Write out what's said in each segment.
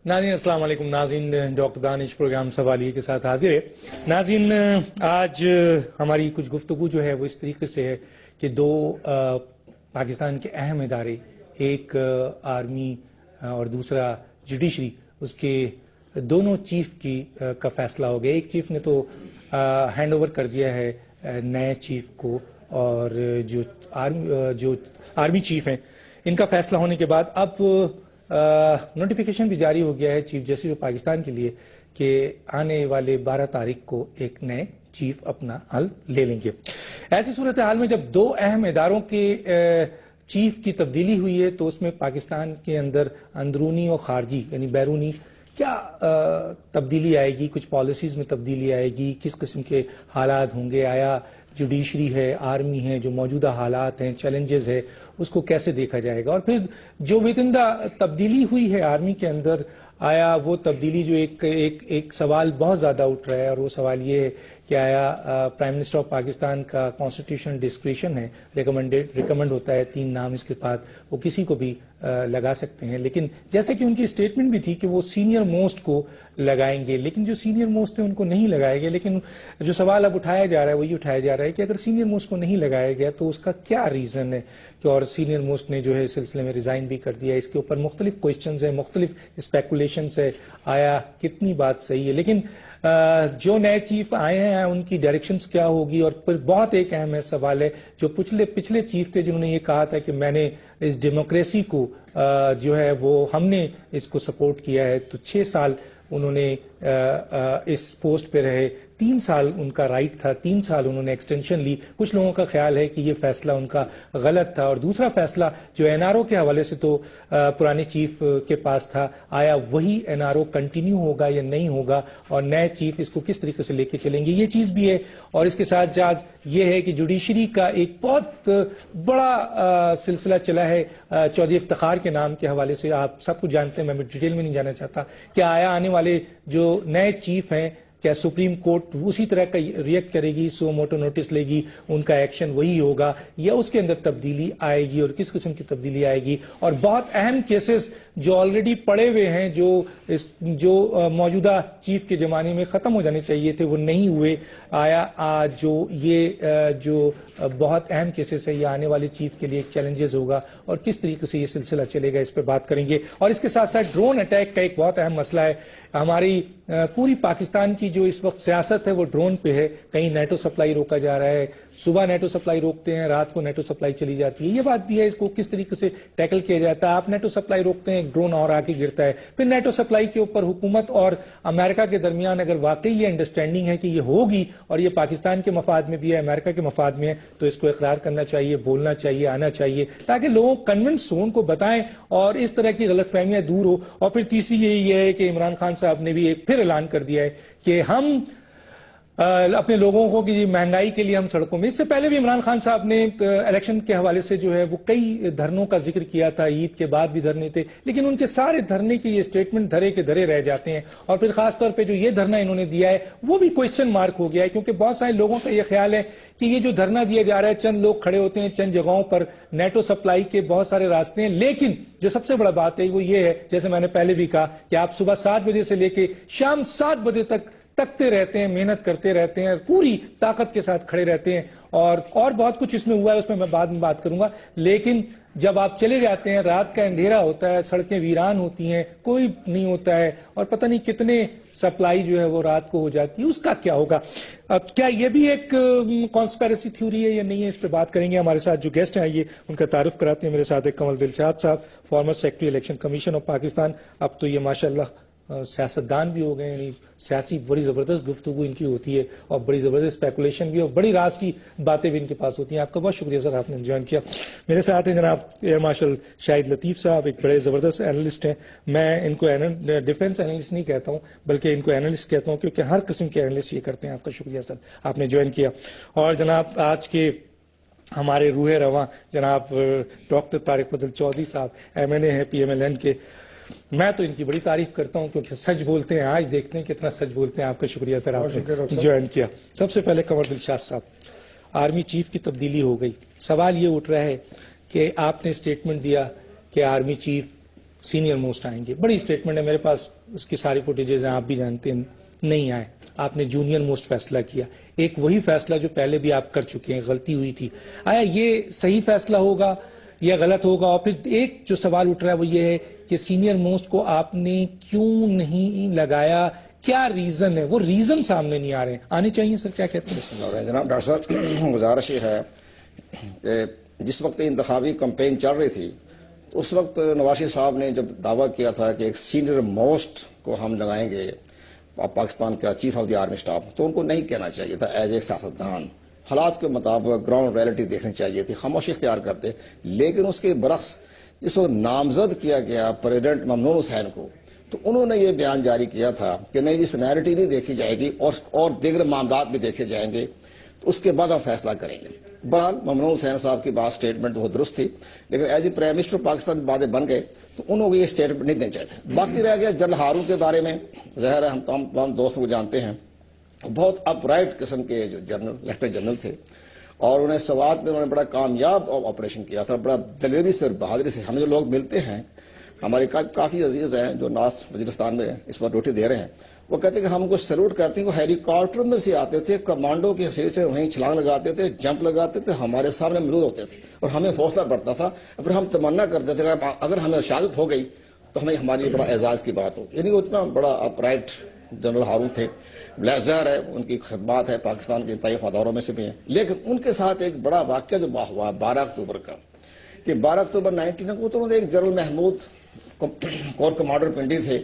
ناظرین السلام علیکم. ناظرین ڈاکٹر دانش پروگرام سوالیے کے ساتھ حاضر ہے. ناظرین آج ہماری کچھ گفتگو جو ہے وہ اس طریقے سے ہے کہ دو پاکستان کے اہم ادارے، ایک آرمی اور دوسرا جوڈیشری، اس کے دونوں چیف کا فیصلہ ہو گیا. ایک چیف نے تو ہینڈ اوور کر دیا ہے نئے چیف کو، اور جو آرمی چیف ہیں ان کا فیصلہ ہونے کے بعد اب نوٹیفیکیشن بھی جاری ہو گیا ہے چیف جسٹس آف پاکستان کے لیے کہ آنے والے 12 تاریخ کو ایک نئے چیف اپنا حل لے لیں گے. ایسی صورتحال میں جب دو اہم اداروں کے چیف کی تبدیلی ہوئی ہے تو اس میں پاکستان کے اندر اندرونی اور خارجی یعنی بیرونی کیا تبدیلی آئے گی، کچھ پالیسیز میں تبدیلی آئے گی، کس قسم کے حالات ہوں گے، آیا جوڈیشری ہے، آرمی ہے، جو موجودہ حالات ہیں، چیلنجز ہے، اس کو کیسے دیکھا جائے گا. اور پھر جو وتندہ تبدیلی ہوئی ہے آرمی کے اندر، آیا وہ تبدیلی جو ایک سوال بہت زیادہ اٹھ رہا ہے، اور وہ سوال یہ ہے کہ آیا پرائم منسٹر آف پاکستان کا کانسٹیٹیوشنل ڈسکریشن ہے، ریکمنڈ ہوتا ہے 3 نام اس کے بعد، وہ کسی کو بھی لگا سکتے ہیں. لیکن جیسے کہ ان کی اسٹیٹمنٹ بھی تھی کہ وہ سینئر موسٹ کو لگائیں گے، لیکن جو سینئر موسٹ ہیں ان کو نہیں لگائے گئے. لیکن جو سوال اب اٹھایا جا رہا ہے وہ یہ اٹھایا جا رہا ہے کہ اگر سینئر موسٹ کو نہیں لگایا گیا تو اس کا کیا ریزن ہے کہ، اور سینئر موسٹ نے جو ہے اس سلسلے میں ریزائن بھی کر دیا. اس کے اوپر مختلف کوشچنز ہیں، مختلف اسپیکولیشنز ہے، آیا کتنی بات صحیح ہے. لیکن جو نئے چیف آئے ہیں ان کی ڈائریکشنز کیا ہوگی. اور پھر بہت ایک اہم سوال ہے، جو پچھلے چیف تھے جنہوں نے یہ کہا تھا کہ میں نے اس ڈیموکریسی کو جو ہے وہ ہم نے اس کو سپورٹ کیا ہے، تو 6 سال انہوں نے اس پوسٹ پہ رہے، 3 سال ان کا رائٹ تھا، 3 سال انہوں نے ایکسٹینشن لی. کچھ لوگوں کا خیال ہے کہ یہ فیصلہ ان کا غلط تھا. اور دوسرا فیصلہ جو این آر او کے حوالے سے تو پرانے چیف کے پاس تھا، آیا وہی این آر او کنٹینیو ہوگا یا نہیں ہوگا، اور نئے چیف اس کو کس طریقے سے لے کے چلیں گے، یہ چیز بھی ہے. اور اس کے ساتھ ساتھ یہ ہے کہ جوڈیشری کا ایک بہت بڑا سلسلہ چلا ہے چودھری افتخار کے نام کے حوالے سے. آپ سب کچھ جانتے ہیں، میں ڈیٹیل میں نہیں جانا چاہتا کہ آیا آنے والے جو نئے چیف ہیں کیا سپریم کورٹ اسی طرح کا ریئیکٹ کرے گی، سو موٹو نوٹس لے گی، ان کا ایکشن وہی ہوگا، یا اس کے اندر تبدیلی آئے گی، اور کس قسم کی تبدیلی آئے گی. اور بہت اہم کیسز جو آلریڈی پڑے ہوئے ہیں، جو موجودہ چیف کے زمانے میں ختم ہو جانے چاہیے تھے وہ نہیں ہوئے، آیا جو بہت اہم کیسز ہے یہ آنے والے چیف کے لیے ایک چیلنجز ہوگا، اور کس طریقے سے یہ سلسلہ چلے گا، اس پہ بات کریں گے. اور اس کے ساتھ ساتھ ڈرون اٹیک کا ایک بہت اہم مسئلہ ہے. ہماری پوری پاکستان کی جو اس وقت سیاست ہے وہ ڈرون پہ ہے. کہیں نیٹو سپلائی روکا جا رہا ہے، صبح نیٹو سپلائی روکتے ہیں، رات کو نیٹو سپلائی چلی جاتی ہے. یہ بات بھی ہے، اس کو کس طریقے سے ٹیکل کیا جاتا ہے. آپ نیٹو سپلائی روکتے ہیں، ایک ڈرون اور آ کے گرتا ہے. پھر نیٹو سپلائی کے اوپر حکومت اور امریکہ کے درمیان اگر واقعی یہ انڈرسٹینڈنگ ہے کہ یہ ہوگی اور یہ پاکستان کے مفاد میں بھی ہے، امریکہ کے مفاد میں ہے، تو اس کو اقرار کرنا چاہیے، بولنا چاہیے، آنا چاہیے، تاکہ لوگ کنونس ہوں، ان کو بتائیں اور اس طرح کی غلط فہمیاں دور ہو. اور پھر تیسری یہ ہے کہ عمران خان صاحب نے بھی ایک پھر اعلان کر دیا ہے کہ ہم اپنے لوگوں کو کہ مہنگائی کے لیے ہم سڑکوں میں. اس سے پہلے بھی عمران خان صاحب نے الیکشن کے حوالے سے جو ہے وہ کئی دھرنوں کا ذکر کیا تھا، عید کے بعد بھی دھرنے تھے، لیکن ان کے سارے دھرنے کی یہ اسٹیٹمنٹ دھرے کے دھرے رہ جاتے ہیں. اور پھر خاص طور پہ جو یہ دھرنا انہوں نے دیا ہے وہ بھی کوشچن مارک ہو گیا ہے، کیونکہ بہت سارے لوگوں کا یہ خیال ہے کہ یہ جو دھرنا دیا جا رہا ہے، چند لوگ کھڑے ہوتے ہیں چند جگہوں پر، نیٹو سپلائی کے بہت سارے راستے ہیں، لیکن جو سب سے بڑا بات ہے وہ یہ ہے، جیسے میں نے پہلے بھی کہا، کہ آپ صبح 7 بجے سے لے کے شام 7 بجے تک تکتے رہتے ہیں، محنت کرتے رہتے ہیں، پوری طاقت کے ساتھ کھڑے رہتے ہیں. اور بہت کچھ اس میں ہوا ہے، اس میں بعد میں بات کروں گا. لیکن جب آپ چلے جاتے ہیں، رات کا اندھیرا ہوتا ہے، سڑکیں ویران ہوتی ہیں، کوئی نہیں ہوتا ہے، اور پتہ نہیں کتنے سپلائی جو ہے وہ رات کو ہو جاتی ہے، اس کا کیا ہوگا. اب کیا یہ بھی ایک کانسپیریسی تھیوری ہے یا نہیں ہے، اس پہ بات کریں گے. ہمارے ساتھ جو گیسٹ ہیں آئیے ان کا تعارف کراتے ہیں. میرے ساتھ ایک Kanwal Dilshad Sahib, former secretary election commission of Pakistan. اب تو یہ ماشاءاللہ سیاستدان بھی ہو گئے، یعنی سیاسی بڑی زبردست گفتگو ان کی ہوتی ہے، اور بڑی زبردست اسپیکولیشن بھی، اور بڑی راز کی باتیں بھی ان کے پاس ہوتی ہیں. آپ کا بہت شکریہ سر، آپ نے جوائن کیا. میرے ساتھ ہیں جناب ایئر مارشل شاہد لطیف صاحب، ایک بڑے زبردست اینالسٹ ہیں. میں ان کو ڈیفینس اینالسٹ نہیں کہتا ہوں، بلکہ ان کو اینالسٹ کہتا ہوں، کیونکہ ہر قسم کے اینالسٹ یہ کرتے ہیں. آپ کا شکریہ سر، آپ نے جوائن کیا. اور جناب آج کے ہمارے روح رواں جناب ڈاکٹر طارق فضل چودھری صاحب، MNA ہیں PMLN کے. میں تو ان کی بڑی تعریف کرتا ہوں کیونکہ سچ بولتے ہیں. آج دیکھتے ہیں کتنا سچ بولتے ہیں. آپ کا شکریہ سر، آپ نے جوائن کیا. سب سے پہلے کنور دلشاد صاحب، آرمی چیف کی تبدیلی ہو گئی. سوال یہ اٹھ رہا ہے کہ آپ نے اسٹیٹمنٹ دیا کہ آرمی چیف سینئر موسٹ آئیں گے. بڑی اسٹیٹمنٹ ہے, میرے پاس اس کی ساری فوٹیجز ہیں, آپ بھی جانتے ہیں. نہیں آئے, آپ نے جونیئر موسٹ فیصلہ کیا, ایک وہی فیصلہ جو پہلے بھی آپ کر چکے ہیں, غلطی ہوئی تھی. آیا یہ صحیح فیصلہ ہوگا یا غلط ہوگا؟ اور پھر ایک جو سوال اٹھ رہا ہے وہ یہ ہے کہ سینئر موسٹ کو آپ نے کیوں نہیں لگایا, کیا ریزن ہے؟ وہ ریزن سامنے نہیں آ رہے ہیں, آنے چاہیے سر, کیا کہتے ہیں؟ جناب ڈاکٹر صاحب, گزارش یہ ہے کہ جس وقت انتخابی کمپین چل رہی تھی اس وقت نواز شریف صاحب نے جب دعویٰ کیا تھا کہ ایک سینئر موسٹ کو ہم لگائیں گے پاکستان کا chief of the army staff, تو ان کو نہیں کہنا چاہیے تھا ایز اے سیاستدان. حالات کے مطابق گراؤنڈ ریئلٹی دیکھنی چاہیے تھی, خاموشی اختیار کرتے. لیکن اس کے برعکس جس کو نامزد کیا گیا پریزیڈنٹ ممنون حسین کو, تو انہوں نے یہ بیان جاری کیا تھا کہ نہیں, اس سینیرٹی بھی دیکھی جائے گی اور دیگر معاملات بھی دیکھے جائیں گے, تو اس کے بعد ہم فیصلہ کریں گے. بہرحال ممنون حسین صاحب کی بات اسٹیٹمنٹ بہت درست تھی, لیکن as a prime minister Pakistan باتیں بن گئے تو انہوں کو یہ اسٹیٹمنٹ نہیں دینا چاہتے. باقی رہ گیا جنرل ہارون کے بارے میں, ظاہر ہے ہم تمام دوستوں کو جانتے ہیں, بہت اپ رائٹ قسم کے جو جنرل لیفٹیننٹ جنرل تھے, اور انہیں سوات میں انہوں نے بڑا کامیاب آپریشن کیا تھا, بڑا دلیری سے اور بہادری سے. ہمیں جو لوگ ملتے ہیں, ہمارے کافی عزیز ہیں جو نارتھ وزیرستان میں اس وقت ڈیوٹی دے رہے ہیں, وہ کہتے ہیں کہ ہم ان کو سیلوٹ کرتے ہیں. وہ ہیلی کاپٹر میں سے آتے تھے, کمانڈو کی حیثیت سے وہیں چھلانگ لگاتے تھے, جمپ لگاتے تھے, ہمارے سامنے موجود ہوتے تھے اور ہمیں حوصلہ بڑھتا تھا. پھر ہم تمنا کرتے تھے کہ اگر ہمیں شہادت ہو گئی تو ہمیں ہماری بڑا اعزاز کی بات ہو. یعنی وہ اتنا بڑا اپ رائٹ جنرل ہارون تھے. ظاہر ہے ان کی خدمات ہے پاکستان کے انتہائی وفاداروں میں سے بھی ہیں. لیکن ان کے ساتھ ایک بڑا واقعہ جو ہوا 12 اکتوبر کا, کہ 12 اکتوبر 19 کو تو انہوں نے ایک general Mahmood corps commander Pindi تھے,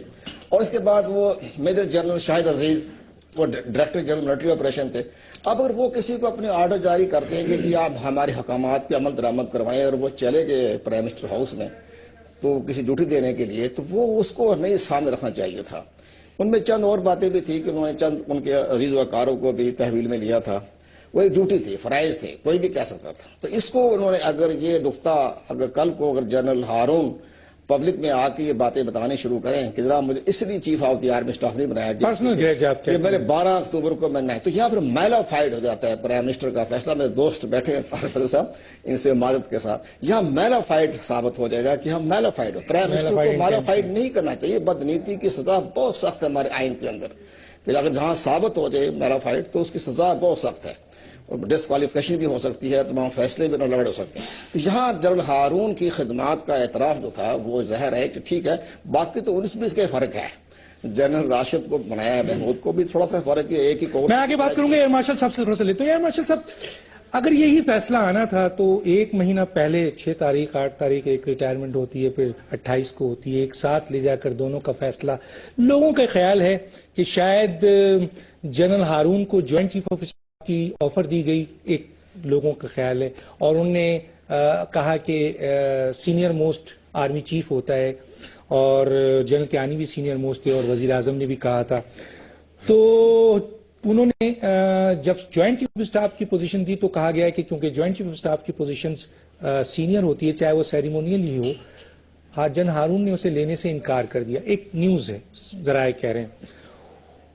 اور اس کے بعد وہ میجر جنرل شاہد عزیز وہ ڈائریکٹر جنرل ملٹری آپریشن تھے. اب اگر وہ کسی کو اپنے آرڈر جاری کرتے ہیں کہ آپ ہمارے حکامات پہ عمل درآمد کروائیں, اور وہ چلے گئے پرائم منسٹر ہاؤس میں تو کسی ڈیوٹی دینے کے لیے, تو وہ اس کو نہیں سامنے رکھنا چاہیے تھا. ان میں چند اور باتیں بھی تھی کہ انہوں نے چند ان کے عزیز وقاروں کو بھی تحویل میں لیا تھا. وہ ایک ڈیوٹی تھی, فرائض تھے, کوئی بھی کہہ سکتا تھا. تو اس کو انہوں نے اگر یہ نقطہ اگر کل کو اگر جنرل ہارون پبلک میں آ کے یہ باتیں بتانے شروع کریں کہ جناب مجھے اس لیے chief of the army staff نہیں بنایا کہ میں نے 12 اکتوبر کو میں نہیں, تو یہاں پھر میلافائڈ ہو جاتا ہے پرائم منسٹر کا فیصلہ. میرے دوست بیٹھے ہیں طارق فضل صاحب, ان سے معذرت کے ساتھ, یہاں میلافائڈ ثابت ہو جائے گا کہ ہم میلافائڈ ہو. پرائم منسٹر کو میلافائڈ نہیں کرنا چاہیے. بدنیتی کی سزا بہت سخت ہے ہمارے آئین کے اندر, کہ اگر جہاں ثابت ہو جائے میلافائڈ تو اس کی سزا بہت سخت ہے, ڈسکوالیفیکیشن بھی ہو سکتی ہے, تمام فیصلے بھی نلڑ ہو سکتے ہیں. تو یہاں جنرل ہارون کی خدمات کا اعتراف جو تھا وہ ظاہر ہے کہ ٹھیک ہے. باقی تو 19-20 کے فرق ہے. جنرل راشد کو بنایا ہے, محمود کو بھی تھوڑا سا فرق ہے, ایک ہی کورس. میں آگے بات کروں گا ایئر مارشل صاحب سے تھوڑا سا لیتا ہوں. ایئر مارشل صاحب, اگر یہی فیصلہ آنا تھا تو 1 مہینہ پہلے 6 تاریخ 8 تاریخ ایک ریٹائرمنٹ ہوتی ہے, پھر 28 کو ہوتی ہے, ایک ساتھ لے جا کر دونوں کا فیصلہ. لوگوں کا خیال ہے کہ شاید جنرل ہارون کو جوائنٹ چیف آف اسٹاف کی آفر دی گئی, ایک لوگوں کا خیال ہے, اور انہوں نے کہا کہ سینئر موسٹ آرمی چیف ہوتا ہے, اور جنرل کیانی بھی سینئر موسٹ تھے, اور وزیر اعظم نے بھی کہا تھا. تو انہوں نے جب جوائنٹ چیف آف اسٹاف کی پوزیشن دی تو کہا گیا ہے کہ کیونکہ جوائنٹ چیف آف اسٹاف کی پوزیشن سینئر ہوتی ہے, چاہے وہ سیریمونیل ہی ہو, جنرل ہارون نے اسے لینے سے انکار کر دیا. ایک نیوز ہے, ذرائع کہہ رہے ہیں.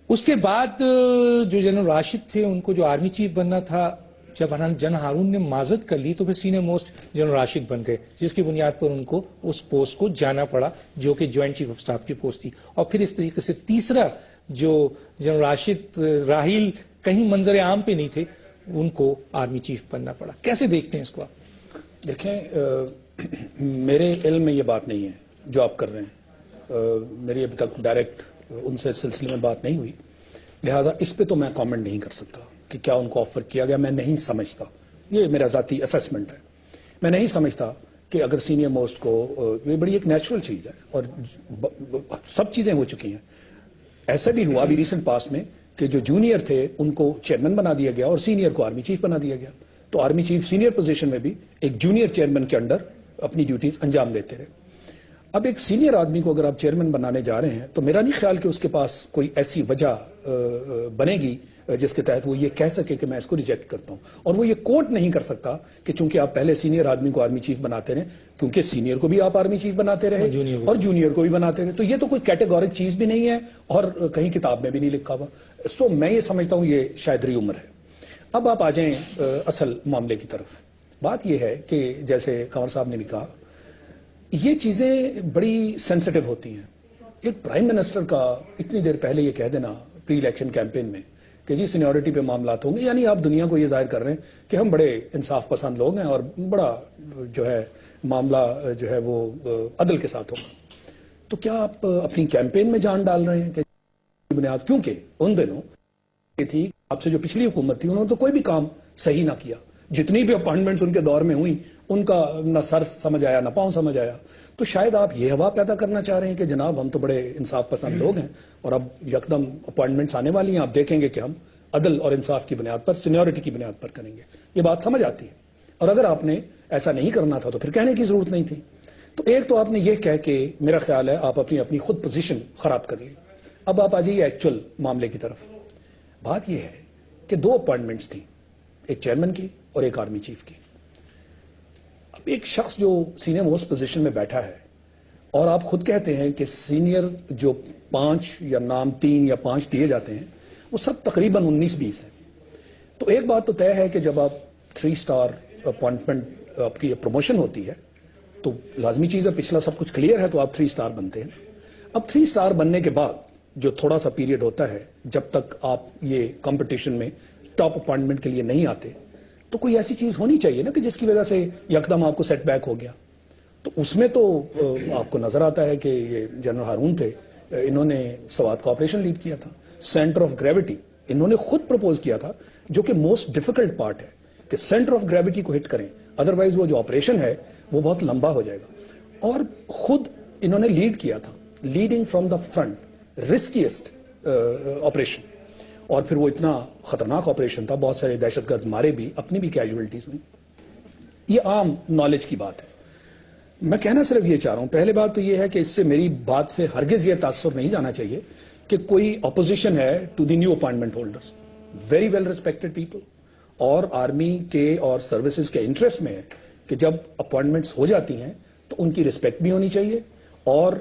اس کے بعد جو جنرل راشد تھے ان کو جو آرمی چیف بننا تھا, جب جنرل ہارون نے معذرت کر لی تو پھر سینئر موسٹ جنرل راشد بن گئے, جس کی بنیاد پر ان کو اس پوسٹ کو جانا پڑا جو کہ جوائنٹ چیف آف اسٹاف کی پوسٹ تھی. اور پھر اس طریقے سے تیسرا جو جنرل راشد راحیل کہیں منظر عام پہ نہیں تھے, ان کو آرمی چیف بننا پڑا. کیسے دیکھتے ہیں اس کو آپ؟ دیکھیں, میرے علم میں یہ بات نہیں ہے جو آپ کر رہے ہیں. میری ابھی تک ڈائریکٹ ان سے سلسلے میں بات نہیں ہوئی, لہٰذا اس پہ تو میں کامنٹ نہیں کر سکتا کہ کیا ان کو آفر کیا گیا. میں نہیں سمجھتا, یہ میرا ذاتی اسیسمنٹ ہے. میں نہیں سمجھتا کہ اگر سینئر موسٹ کو, یہ بڑی ایک نیچرل چیز ہے اور سب چیزیں ہو چکی ہیں. ایسا بھی ہوا ابھی ریسنٹ پاس میں کہ جو جونیئر تھے ان کو چیئرمین بنا دیا گیا اور سینئر کو آرمی چیف بنا دیا گیا. تو آرمی چیف سینئر پوزیشن میں بھی ایک جونیئر چیئرمین کے انڈر اپنی ڈیوٹیز انجام دیتے رہے. اب ایک سینئر آدمی کو اگر آپ چیئرمین بنانے جا رہے ہیں تو میرا نہیں خیال کہ اس کے پاس کوئی ایسی وجہ بنے گی جس کے تحت وہ یہ کہہ سکے کہ میں اس کو ریجیکٹ کرتا ہوں. اور وہ یہ کوٹ نہیں کر سکتا کہ چونکہ آپ پہلے سینئر آدمی کو آرمی چیف بناتے رہے, کیونکہ سینئر کو بھی آپ آرمی چیف بناتے رہے اور جونیئر کو بھی بناتے رہے. تو یہ تو کوئی کیٹیگورک چیز بھی نہیں ہے اور کہیں کتاب میں بھی نہیں لکھا ہوا. سو میں یہ سمجھتا ہوں یہ شاید ری عمر ہے. اب آپ آ جائیں اصل معاملے کی طرف. بات یہ ہے کہ جیسے کنور صاحب نے بھی کہا یہ چیزیں بڑی سینسٹیو ہوتی ہیں. ایک پرائم منسٹر کا اتنی دیر پہلے یہ کہہ دینا پری الیکشن کیمپین میں کہ جی سینیورٹی پہ معاملات ہوں گے، یعنی آپ دنیا کو یہ ظاہر کر رہے ہیں کہ ہم بڑے انصاف پسند لوگ ہیں اور بڑا جو ہے معاملہ جو ہے وہ عدل کے ساتھ ہوگا. تو کیا آپ اپنی کیمپین میں جان ڈال رہے ہیں کہ بنیاد، کیونکہ ان دنوں یہ تھی آپ سے جو پچھلی حکومت تھی انہوں نے تو کوئی بھی کام صحیح نہ کیا، جتنی بھی اپائنٹمنٹس ان کے دور میں ہوئی ان کا نہ سر سمجھ آیا نہ پاؤں سمجھ آیا. تو شاید آپ یہ ہوا پیدا کرنا چاہ رہے ہیں کہ جناب ہم تو بڑے انصاف پسند لوگ ہیں اور اب یکدم اپائنٹمنٹس آنے والی ہیں، آپ دیکھیں گے کہ ہم عدل اور انصاف کی بنیاد پر، سینیورٹی کی بنیاد پر کریں گے. یہ بات سمجھ آتی ہے، اور اگر آپ نے ایسا نہیں کرنا تھا تو پھر کہنے کی ضرورت نہیں تھی. تو ایک تو آپ نے یہ کہہ کے میرا خیال ہے آپ اپنی خود پوزیشن خراب کر لی. اب آپ آ جائیے ایکچوئل معاملے کی طرف. بات یہ ہے کہ 2 اپائنٹمنٹس تھیں، ایک چیئرمین کی اور ایک آرمی چیف کی. اب ایک شخص جو سینئر موسٹ پوزیشن میں بیٹھا ہے اور آپ خود کہتے ہیں کہ سینئر جو 5 یا نام 3 یا 5 دیے جاتے ہیں وہ سب تقریباً 19-20 ہیں. تو ایک بات تو طے ہے کہ جب آپ 3 اسٹار اپوائنٹمنٹ آپ کی پروموشن ہوتی ہے تو لازمی چیز ہے پچھلا سب کچھ کلیئر ہے تو آپ 3 اسٹار بنتے ہیں. اب 3 اسٹار بننے کے بعد جو تھوڑا سا پیریڈ ہوتا ہے جب تک آپ یہ کمپٹیشن میں ٹاپ اپوائنٹمنٹ کے لیے نہیں آتے تو کوئی ایسی چیز ہونی چاہیے نا کہ جس کی وجہ سے یکدم آپ کو سیٹ بیک ہو گیا. تو اس میں تو آپ کو نظر آتا ہے کہ یہ جنرل ہارون تھے، انہوں نے سوات کا آپریشن لیڈ کیا تھا. سینٹر آف گریوٹی انہوں نے خود پروپوز کیا تھا، جو کہ موسٹ ڈیفیکلٹ پارٹ ہے کہ سینٹر آف گریوٹی کو ہٹ کریں، ادروائز وہ جو آپریشن ہے وہ بہت لمبا ہو جائے گا. اور خود انہوں نے لیڈ کیا تھا، leading from the front, riskiest operation. اور پھر وہ اتنا خطرناک آپریشن تھا، بہت سارے دہشت گرد مارے بھی، اپنی بھی کیجویلٹیز ہوئی. یہ عام نالج کی بات ہے. میں کہنا صرف یہ چاہ رہا ہوں، پہلے بات تو یہ ہے کہ اس سے میری بات سے ہرگز یہ تاثر نہیں جانا چاہیے کہ کوئی اپوزیشن ہے to the new appointment holders, very well respected people. اور آرمی کے اور سروسز کے انٹرسٹ میں ہے کہ جب اپوائنٹمنٹس ہو جاتی ہیں تو ان کی ریسپیکٹ بھی ہونی چاہیے اور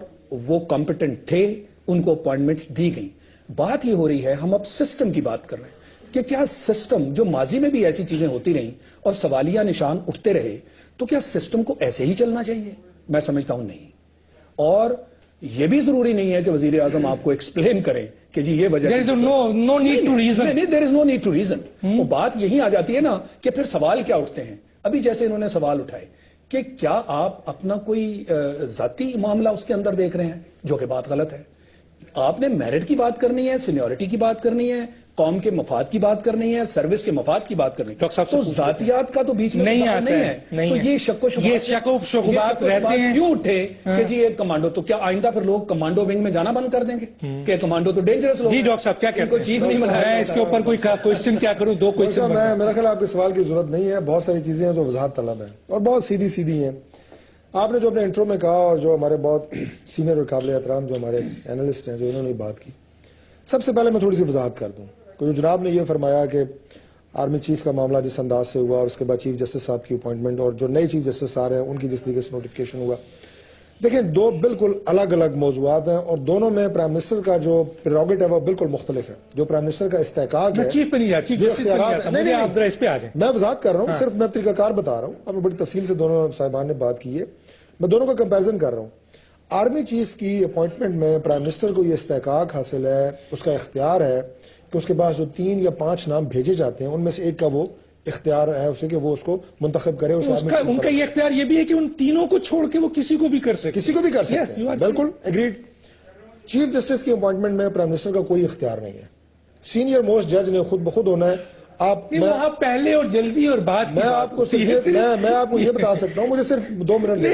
وہ کمپیٹنٹ تھے، ان کو اپوائنٹمنٹس دی گئیں. بات یہ ہو رہی ہے، ہم اب سسٹم کی بات کر رہے ہیں کہ کیا سسٹم جو ماضی میں بھی ایسی چیزیں ہوتی رہیں اور سوالیہ نشان اٹھتے رہے تو کیا سسٹم کو ایسے ہی چلنا چاہیے؟ میں سمجھتا ہوں نہیں. اور یہ بھی ضروری نہیں ہے کہ وزیر اعظم آپ کو ایکسپلین کریں کہ جی یہ وجہ no need to reason. نہیں، there is no need to reason. وہ بات یہی آ جاتی ہے نا کہ پھر سوال کیا اٹھتے ہیں. ابھی جیسے انہوں نے سوال اٹھائے کہ کیا آپ اپنا کوئی ذاتی معاملہ اس کے اندر دیکھ رہے ہیں، جو کہ بات غلط ہے. آپ نے میرٹ کی بات کرنی ہے، سینیورٹی کی بات کرنی ہے، قوم کے مفاد کی بات کرنی ہے، سروس کے مفاد کی بات کرنی ہے. تو ذاتیات کا تو بیچ میں نہیں آتا ہے. تو یہ شک و شبہات رہتے ہیں. کیوں اٹھے کہ جی ایک کمانڈو، تو کیا آئندہ پھر لوگ کمانڈو ونگ میں جانا بند کر دیں گے کہ کمانڈو تو ڈینجرس لوگ؟ جی ڈاکٹر صاحب کیا کہتے ہیں؟ چیف نہیں بنایا. میں اس کے اوپر کوئی کوشچن کیا کروں؟ 2 کوشچن. میرا خیال آپ کے سوال کی ضرورت نہیں ہے. بہت ساری چیزیں ہیں جو وضاحت طلب ہیں اور بہت سیدھی سیدھی ہیں. آپ نے جو اپنے انٹرو میں کہا اور جو ہمارے بہت سینئر اور قابل احترام جو ہمارے اینالسٹ ہیں جو انہوں نے بات کی، سب سے پہلے میں تھوڑی سی وضاحت کر دوں. جو جناب نے یہ فرمایا کہ آرمی چیف کا معاملہ جس انداز سے ہوا اور اس کے بعد چیف جسٹس صاحب کی اپوائنٹمنٹ اور جو نئے چیف جسٹس آ رہے ہیں ان کی جس طریقے سے نوٹیفکیشن ہوا، دیکھیں 2 بالکل الگ الگ موضوعات ہیں اور دونوں میں پرائم منسٹر کا جو پریروگیٹو ہے وہ بالکل مختلف ہے. جو پرائم منسٹر کا استحقاق ہے، چیف پہ نہیں جا، چیف جسٹس پہ نہیں جاتا. نہیں آپ ذرا اس پہ آ جائیں. میں وضاحت کر رہا ہوں، صرف میں طریقہ کار بتا رہا ہوں. اب بڑی تفصیل سے دونوں صاحبان نے بات کی ہے، میں دونوں کا کمپیریزن کر رہا ہوں. آرمی چیف کی اپوائنٹمنٹ میں پرائم منسٹر کو یہ استحقاق حاصل ہے، اس کا اختیار ہے کہ اس کے پاس جو 3 یا 5 نام بھیجے جاتے ہیں ان میں سے ایک کا وہ اختیار ہے اسے کہ وہ اس کو منتخب کرے. ان کا یہ اختیار یہ بھی ہے کہ ان تینوں کو چھوڑ کے وہ کسی کو بھی کر سکتے، کسی کو بھی کر سکتے ہیں. بالکل ایگریڈ. چیف جسٹس کی اپوائنٹمنٹ میں پرائم منسٹر کا کوئی اختیار نہیں ہے. سینئر موسٹ جج نے خود بخود ہونا ہے. آپ پہلے اور جلدی اور بات میں آپ کو یہ بتا سکتا ہوں، مجھے صرف 2 منٹ.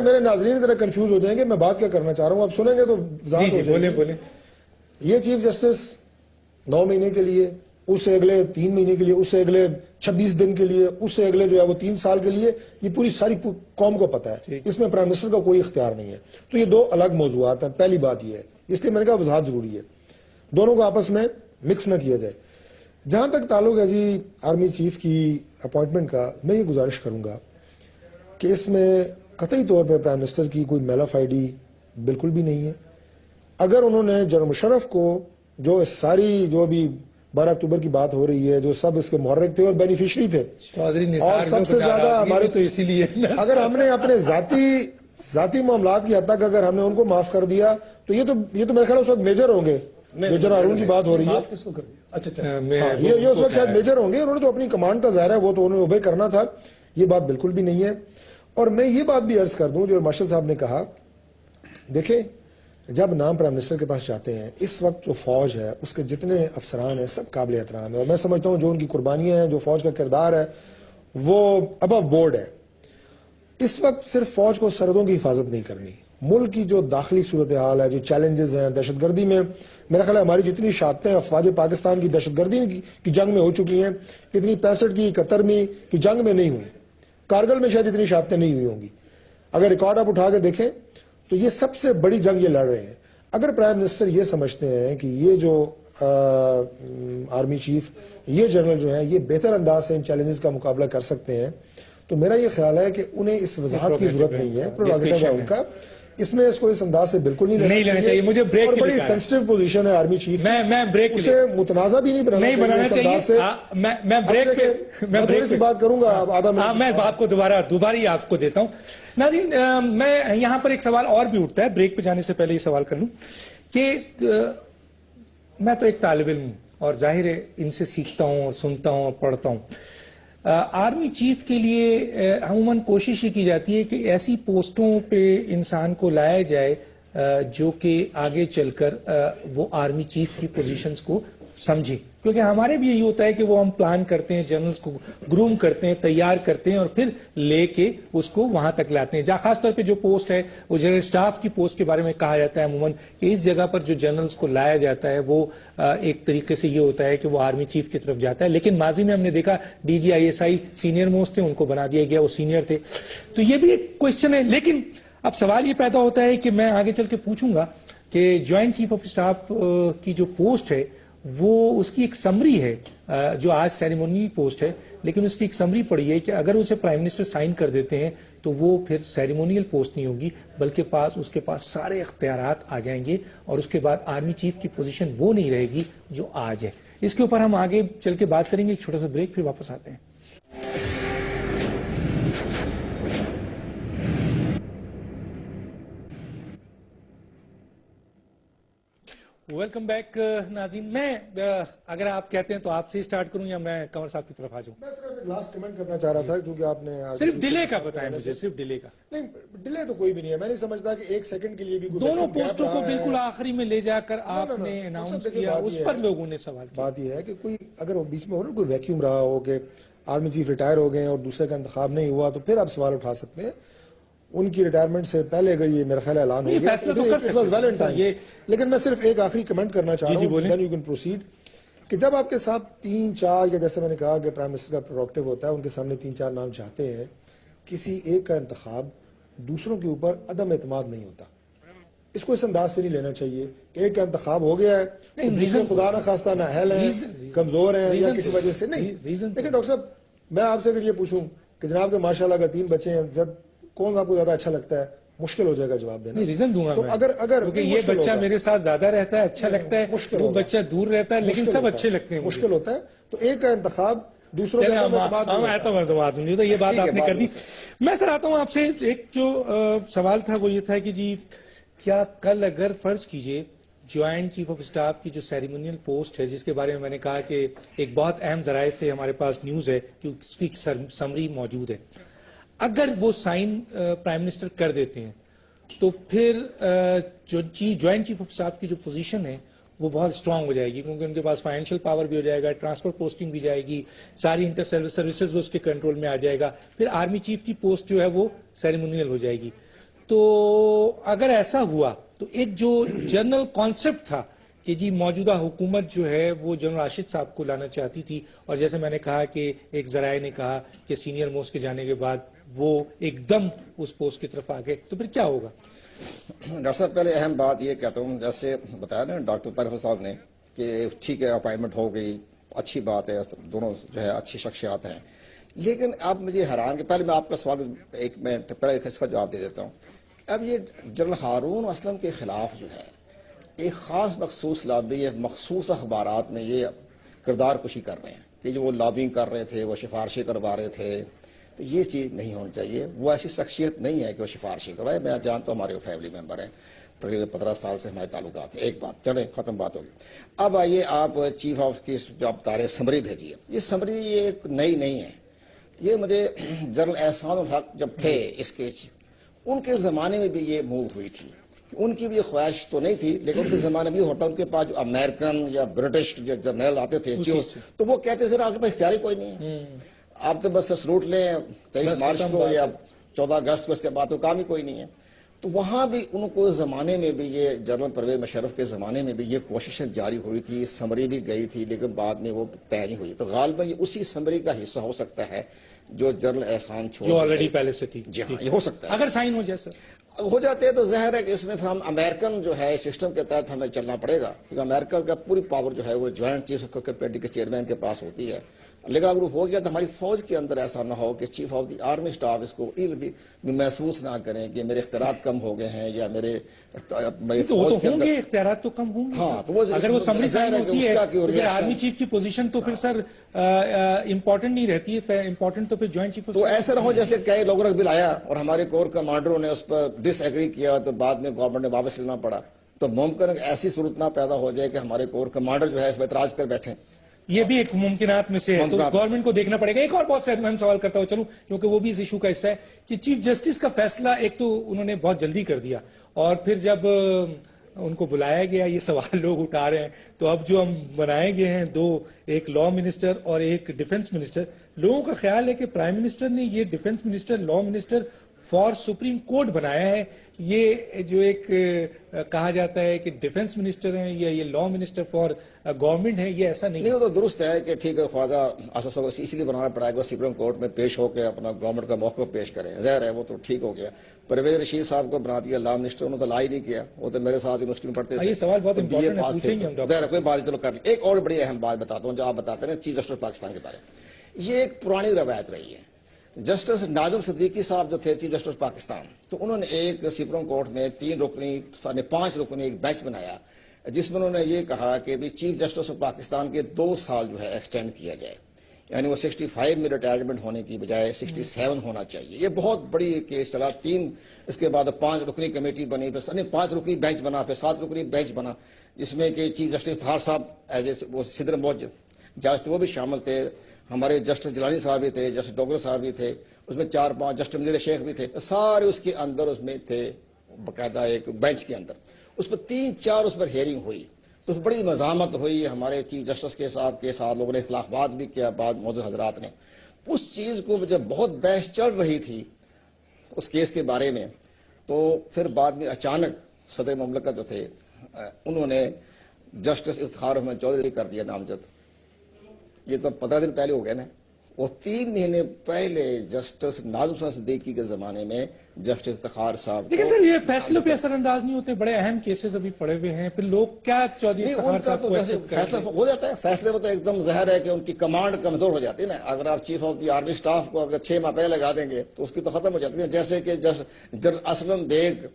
میرے ناظرین ذرا کنفیوز ہو جائیں گے، میں بات کیا کرنا چاہ رہا ہوں، آپ سنیں گے تو ذات ہو جائے گی. یہ چیف جسٹس 9 مہینے کے لیے، اس سے اگلے 3 مہینے کے لیے، اس سے اگلے 26 دن کے لیے، اس سے اگلے جو ہے وہ 3 سال کے لیے، یہ پوری ساری قوم کو پتا ہے. اس میں پرائم منسٹر کا کوئی اختیار نہیں ہے. تو یہ 2 الگ موضوعات ہیں. پہلی بات یہ ہے، اس لیے میں نے کہا وضاحت ضروری ہے، دونوں کو آپس میں مکس نہ کیا جائے. جہاں تک تعلق ہے جی آرمی چیف کی اپوائنٹمنٹ کا، میں یہ گزارش کروں گا کہ اس میں قطعی طور پہ پرائم منسٹر کی کوئی میل آف آئی ڈی بالکل بھی نہیں ہے. اگر انہوں نے جنرل مشرف کو جو ساری جو بھی 12 اکتوبر کی بات ہو رہی ہے، جو سب اس کے محرک تھے اور بینیفیشری تھے، چودھری اور نثار سب سے زیادہ ہمارے تو اسی لیے اگر ہم نے اپنے ذاتی معاملات کی حد تک اگر ہم نے ان کو معاف کر دیا تو یہ تو میرے خیال اس وقت میجر ہوں گے. میجر ہارون کی بات ہو رہی ہے، یہ اس وقت شاید میجر ہوں گے. انہوں نے تو اپنی کمانڈ کا ظاہر ہے وہ تو انہیں اوبے کرنا تھا. یہ بات بالکل بھی نہیں ہے. اور میں یہ بات بھی عرض کر دوں جو مارشل صاحب نے کہا، دیکھیں جب نام پرائم منسٹر کے پاس جاتے ہیں، اس وقت جو فوج ہے اس کے جتنے افسران ہیں سب قابل احترام ہے، اور میں سمجھتا ہوں جو ان کی قربانیاں ہیں، جو فوج کا کردار ہے وہ ابو بورڈ ہے. اس وقت صرف فوج کو سرحدوں کی حفاظت نہیں کرنی، ملک کی جو داخلی صورتحال ہے، جو چیلنجز ہیں، دہشت گردی میں میرا خیال ہے ہماری جتنی شہادتیں افواج پاکستان کی دہشت گردی کی جنگ میں ہو چکی ہیں، اتنی 65 کی 71 کی جنگ میں نہیں ہوئی. کارگل میں شاید اتنی شہادتیں نہیں ہوئی ہوں گی. اگر ریکارڈ آپ اٹھا کے دیکھیں تو یہ سب سے بڑی جنگ یہ لڑ رہے ہیں. اگر پرائم منسٹر یہ سمجھتے ہیں کہ یہ جو آرمی چیف، یہ جنرل جو ہیں یہ بہتر انداز سے ان چیلنجز کا مقابلہ کر سکتے ہیں، تو میرا یہ خیال ہے کہ انہیں اس وضاحت کی ضرورت نہیں ہے. پروگریٹو ہے ان کا، اس میں اس کو اس انداز سے بالکل نہیں لینا چاہیے. مجھے بریک اور بڑی سینسٹیو پوزیشن ہے آرمی چیف کی، میں بریک اسے متنازع بھی نہیں بنانا چاہیے. میں بریک پہ میں تھوڑی سی بات کروں گا آدھا منٹ. میں آپ کو دوبارہ ہی آپ کو دیتا ہوں. ناظرین، میں یہاں پر ایک سوال اور بھی اٹھتا ہے، بریک پہ جانے سے پہلے یہ سوال کر لوں کہ میں تو ایک طالب علم ہوں اور ظاہر ہے ان سے سیکھتا ہوں اور سنتا ہوں اور پڑھتا ہوں. آرمی چیف کے لیے عموماً کوشش یہ کی جاتی ہے کہ ایسی پوسٹوں پہ انسان کو لایا جائے جو کہ آگے چل کر وہ آرمی چیف کی پوزیشنز کو سمجھے، کیونکہ ہمارے بھی یہی ہوتا ہے کہ وہ ہم پلان کرتے ہیں، جنرلز کو گروم کرتے ہیں، تیار کرتے ہیں اور پھر لے کے اس کو وہاں تک لاتے ہیں. جہاں خاص طور پہ جو پوسٹ ہے وہ جنرل اسٹاف کی پوسٹ کے بارے میں کہا جاتا ہے عموماً کہ اس جگہ پر جو جنرلز کو لایا جاتا ہے وہ ایک طریقے سے یہ ہوتا ہے کہ وہ آرمی چیف کی طرف جاتا ہے. لیکن ماضی میں ہم نے دیکھا D G ISI senior most تھے، ان کو بنا دیا گیا، وہ سینئر تھے. تو یہ بھی ایک کوشچن ہے. لیکن اب سوال یہ پیدا ہوتا ہے کہ میں آگے چل کے پوچھوں گا کہ جوائنٹ چیف آف اسٹاف کی جو پوسٹ ہے وہ اس کی ایک سمری ہے جو آج سیریمونی پوسٹ ہے، لیکن اس کی ایک سمری پڑی ہے کہ اگر اسے پرائم منسٹر سائن کر دیتے ہیں تو وہ پھر سیریمونیل پوسٹ نہیں ہوگی، بلکہ اس کے پاس سارے اختیارات آ جائیں گے اور اس کے بعد آرمی چیف کی پوزیشن وہ نہیں رہے گی جو آج ہے. اس کے اوپر ہم آگے چل کے بات کریں گے. ایک چھوٹا سا بریک، پھر واپس آتے ہیں. ویلکم بیک ناظرین. میں اگر آپ کہتے ہیں تو آپ سے اسٹارٹ کروں یا میں کنور صاحب کی طرف آ جاؤں؟ میں صرف ایک لاسٹ کمنٹ کرنا چاہ رہا تھا کیونکہ آپ نے صرف ڈیلے کا بتائیں مجھے، صرف ڈیلے کا. نہیں، ڈیلے تو کوئی بھی نہیں ہے. میں نہیں سمجھتا کہ ایک سیکنڈ کے لیے بھی دونوں پوسٹوں کو بالکل آخری میں لے جا کر آپ نے اناؤنس کیا، اس پر لوگوں نے سوال کیا. بات یہ ہے کہ کوئی اگر بیچ میں ہو نا کوئی ویکیوم رہا ہو کہ آرمی چیف ریٹائر ہو گئے اور دوسرے کا انتخاب نہیں ہوا تو پھر آپ سوال اٹھا سکتے ہیں. ان کی ریٹائرمنٹ سے پہلے اگر یہ میرا خیال اعلان ہو گیا، لیکن میں صرف ایک آخری کمنٹ کرنا چاہ رہا ہوں، then you can proceed، کہ جب آپ کے ساتھ 3-4 یا جیسے میں نے کہا کہ پرائم منسٹر کا پروگریٹو ہوتا ہے، ان کے سامنے 3-4 نام چاہتے ہیں، کسی ایک کا انتخاب دوسروں کے اوپر عدم اعتماد نہیں ہوتا. اس کو اس انداز سے نہیں لینا چاہیے کہ ایک کا انتخاب ہو گیا ہے، دوسرے خدا نہ خواستہ نااہل ہیں، کمزور ہیں یا کسی وجہ سے نہیں. لیکن ڈاکٹر صاحب میں آپ سے اگر یہ پوچھوں کہ جناب کے ماشاءاللہ اگر 3 بچے ہیں، کون سا آپ کو زیادہ اچھا لگتا ہے، مشکل ہو جائے گا جواب دینا. ریزن دوں گا تو اگر یہ بچہ میرے ساتھ زیادہ رہتا ہے، اچھا لگتا ہے، وہ بچہ دور رہتا ہے، لیکن سب اچھے لگتے ہیں، مشکل ہوتا ہے. تو ایک کا انتخاب دوسروں کا اعتماد نہیں ہوتا. یہ بات آپ نے کر دی. میں سر آتا ہوں آپ سے. ایک جو سوال تھا وہ یہ تھا کہ جی کیا کل اگر فرض کیجئے جوائنٹ چیف آف اسٹاف کی جو سیریمونیل پوسٹ ہے، جس کے بارے میں میں نے کہا کہ ایک بہت اہم ذرائع سے ہمارے پاس نیوز ہے کہ اس کی سمری موجود ہے، اگر وہ سائن پرائم منسٹر کر دیتے ہیں تو پھر جو جوائنٹ چیف آف اسٹاف کی جو پوزیشن ہے وہ بہت اسٹرانگ ہو جائے گی، کیونکہ ان کے پاس فائنینشیل پاور بھی ہو جائے گا، ٹرانسفر پوسٹنگ بھی جائے گی، ساری انٹر سروسز وہ اس کے کنٹرول میں آ جائے گا. پھر آرمی چیف کی پوسٹ جو ہے وہ سیریمونیل ہو جائے گی. تو اگر ایسا ہوا تو ایک جو جنرل کانسیپٹ تھا کہ جی موجودہ حکومت جو ہے وہ جنرل راشد صاحب کو لانا چاہتی تھی، اور جیسے میں نے کہا کہ ایک ذرائع نے کہا کہ سینئر موسٹ کے جانے کے بعد وہ ایک دم اس پوسٹ کی طرف آگئے، تو پھر کیا ہوگا؟ ڈاکٹر صاحب پہلے اہم بات یہ کہتا ہوں، جیسے بتایا نا ڈاکٹر طارق صاحب نے کہ ٹھیک ہے اپائنٹمنٹ ہو گئی، اچھی بات ہے، دونوں جو ہے اچھی شخصیات ہیں. لیکن اب مجھے حیران کہ پہلے میں آپ کا سوال ایک منٹ پہلے اس کا جواب دے دیتا ہوں. اب یہ جنرل ہارون اسلم کے خلاف جو ہے ایک خاص مخصوص لابی ہے، مخصوص اخبارات میں یہ کردار کشی کر رہے ہیں کہ جو وہ لابنگ کر رہے تھے، وہ سفارشیں کروا رہے تھے. تو یہ چیز نہیں ہونی چاہیے. وہ ایسی شخصیت نہیں ہے کہ وہ سفارشیں کروائے. میں جانتا ہوں ہمارے وہ فیملی ممبر ہیں، تقریباً 15 سال سے ہمارے تعلقات ہیں. ایک بات چلے ختم بات ہوگی. اب آئیے آپ چیف آف کی جو آپ بتا رہے سمری بھیجیے. یہ سمری یہ ایک نئی نہیں ہے. یہ مجھے جنرل احسان الحق جب تھے اس کے، ان کے زمانے میں بھی یہ موو ہوئی تھی. ان کی بھی یہ خواہش تو نہیں تھی، لیکن ان کے زمانے میں بھی ہوتا. ان کے پاس جو امریکن یا برٹش جو جرنیل آتے تھے تو وہ کہتے تھے آپ کے پاس اختیار ہی کوئی نہیں ہے، آپ تو بس سلوٹ لیں 23 مارچ کو یا 14 اگست کو، اس کے بعد تو کام ہی کوئی نہیں ہے. تو وہاں بھی ان کو زمانے میں بھی یہ جنرل پرویز مشرف کے زمانے میں بھی یہ کوششیں جاری ہوئی تھی. سمری بھی گئی تھی لیکن بعد میں وہ طے نہیں ہوئی. تو غالباً یہ اسی سمری کا حصہ ہو سکتا ہے جو جنرل احسان چھوڑ جو آلریڈی پہلے سے تھی. جی ہاں، یہ ہو سکتا ہے. اگر سائن ہو جائے سر ہو جاتے ہیں تو ظاہر ہے کہ اس میں پھر ہم امریکن جو ہے سسٹم کے تحت ہمیں چلنا پڑے گا، کیونکہ امریکہ کا پوری پاور جو ہے وہ جوائنٹ چیف آف کمیٹی کے چیئرمین کے پاس ہوتی ہے. لیکن اگر وہ ہو گیا تو ہماری فوج کے اندر ایسا نہ ہو کہ chief of the army staff اس کو بھی محسوس نہ کریں کہ میرے اختیارات کم ہو گئے ہیں یا میرے فوج کے اندر اختیارات تو کم ہوں گے. ہاں، تو وہ اگر وہ سمری سائن ہوتی ہے تو پھر آرمی ہے. چیف کی پوزیشن تو پھر سر امپورٹنٹ نہیں رہتی ہے. امپورٹنٹ تو پھر جوائنٹ چیف. تو ایسا نہ ہو جیسے کئی لوگوں کا بل آیا اور ہمارے کور کمانڈروں نے اس پر ڈس ایگری کیا تو بعد میں گورنمنٹ نے واپس لینا پڑا. تو ممکن ہے ایسی صورت نہ پیدا ہو جائے کہ ہمارے کور کمانڈر جو ہے اس پر اعتراض کر بیٹھے. یہ بھی ایک ممکنات میں سے ہے. تو گورنمنٹ کو دیکھنا پڑے گا. ایک اور بہت صحت مند سوال کرتا ہوں چلوں، کیونکہ وہ بھی اس ایشو کا حصہ ہے کہ چیف جسٹس کا فیصلہ ایک تو انہوں نے بہت جلدی کر دیا، اور پھر جب ان کو بلایا گیا یہ سوال لوگ اٹھا رہے ہیں. تو اب جو ہم بنائے گئے ہیں دو، ایک لا منسٹر اور ایک ڈیفنس منسٹر، لوگوں کا خیال ہے کہ پرائم منسٹر نے یہ defence minister law minister for supreme court بنایا ہے. یہ جو ایک کہا جاتا ہے کہ ڈیفنس منسٹر ہیں یا یہ لا منسٹر فار گورنمنٹ ہے، یہ ایسا نہیں. وہ تو درست ہے کہ ٹھیک ہے، خواجہ اسد کو اس لیے بنانا پڑا ہے کہ وہ سپریم کورٹ میں پیش ہو کے اپنا گورنمنٹ کا موقف پیش کریں. ظاہر ہے وہ تو ٹھیک ہو گیا. پرویز رشید صاحب کو بنا دیا لا منسٹر، انہوں نے تو لا ہی نہیں کیا. وہ تو میرے ساتھ یونیورسٹی میں پڑھتے تھے. یہ سوال بہت امپورٹنٹ ہے، پوچھیں گے ہم ڈاکٹر. ظاہر ہے کوئی بات چلو کر لی. ایک اور بڑی اہم بات بتاتا ہوں جو آپ بتاتے ہیں چیف جسٹس پاکستان کے بارے میں. یہ ایک پرانی روایت رہی ہے. جسٹس ناظم صدیقی صاحب جو تھے چیف جسٹس پاکستان، تو انہوں نے ایک سپریم کورٹ میں 3 رکنی 5 رکنی ایک بینچ بنایا جس میں انہوں نے یہ کہا کہ بھی چیف جسٹس آف پاکستان کے 2 سال جو ہے ایکسٹینڈ کیا جائے. یعنی وہ 65 میں ریٹائرمنٹ ہونے کی بجائے 67 ہونا چاہیے. یہ بہت بڑی کیس چلا. 3 اس کے بعد 5 رکنی کمیٹی بنی، پھر 5 رکنی بینچ بنا، پھر 7 رکنی بینچ بنا، جس میں کہ چیف جسٹس افتخار صاحب ایز اے وہ صدر موج جج تھے وہ بھی شامل تھے. ہمارے جسٹس جیلانی صاحب بھی تھے، جسٹس ڈوگرس صاحب بھی تھے، اس میں 4-5 جسٹس منیر شیخ بھی تھے. سارے اس کے اندر اس میں تھے باقاعدہ ایک بینچ کے اندر. اس پر 3-4 اس پر ہیئرنگ ہوئی. تو بڑی مزاحمت ہوئی ہمارے چیف جسٹس کے صاحب کے ساتھ. لوگوں نے اختلافات بھی کیا بعد موجود حضرات نے. اس چیز کو جب بہت بحث چل رہی تھی اس کیس کے بارے میں، تو پھر بعد میں اچانک صدر مملکت جو تھے انہوں نے جسٹس افتخار احمد چودھری کر دیا نامزد. یہ تو 15 دن پہلے ہو گئے نا. وہ 3 مہینے پہلے جسٹس ناظم حسین صدیقی کے زمانے میں جسٹس افتخار صاحب. لیکن سر یہ فیصلوں پہ اثر انداز نہیں ہوتے. بڑے اہم کیسز ابھی پڑے ہوئے ہیں، پھر لوگ کیا چودھری افتخار صاحب کو فیصلہ ہو جاتا ہے. فیصلے میں تو ایک دم ظاہر ہے کہ ان کی کمانڈ کمزور ہو جاتی ہے نا. اگر آپ chief of the army staff کو اگر 6 ماہ پہلے لگا دیں گے تو اس کی تو ختم ہو جاتی ہے. جیسے کہ جنرل اسلم بیگ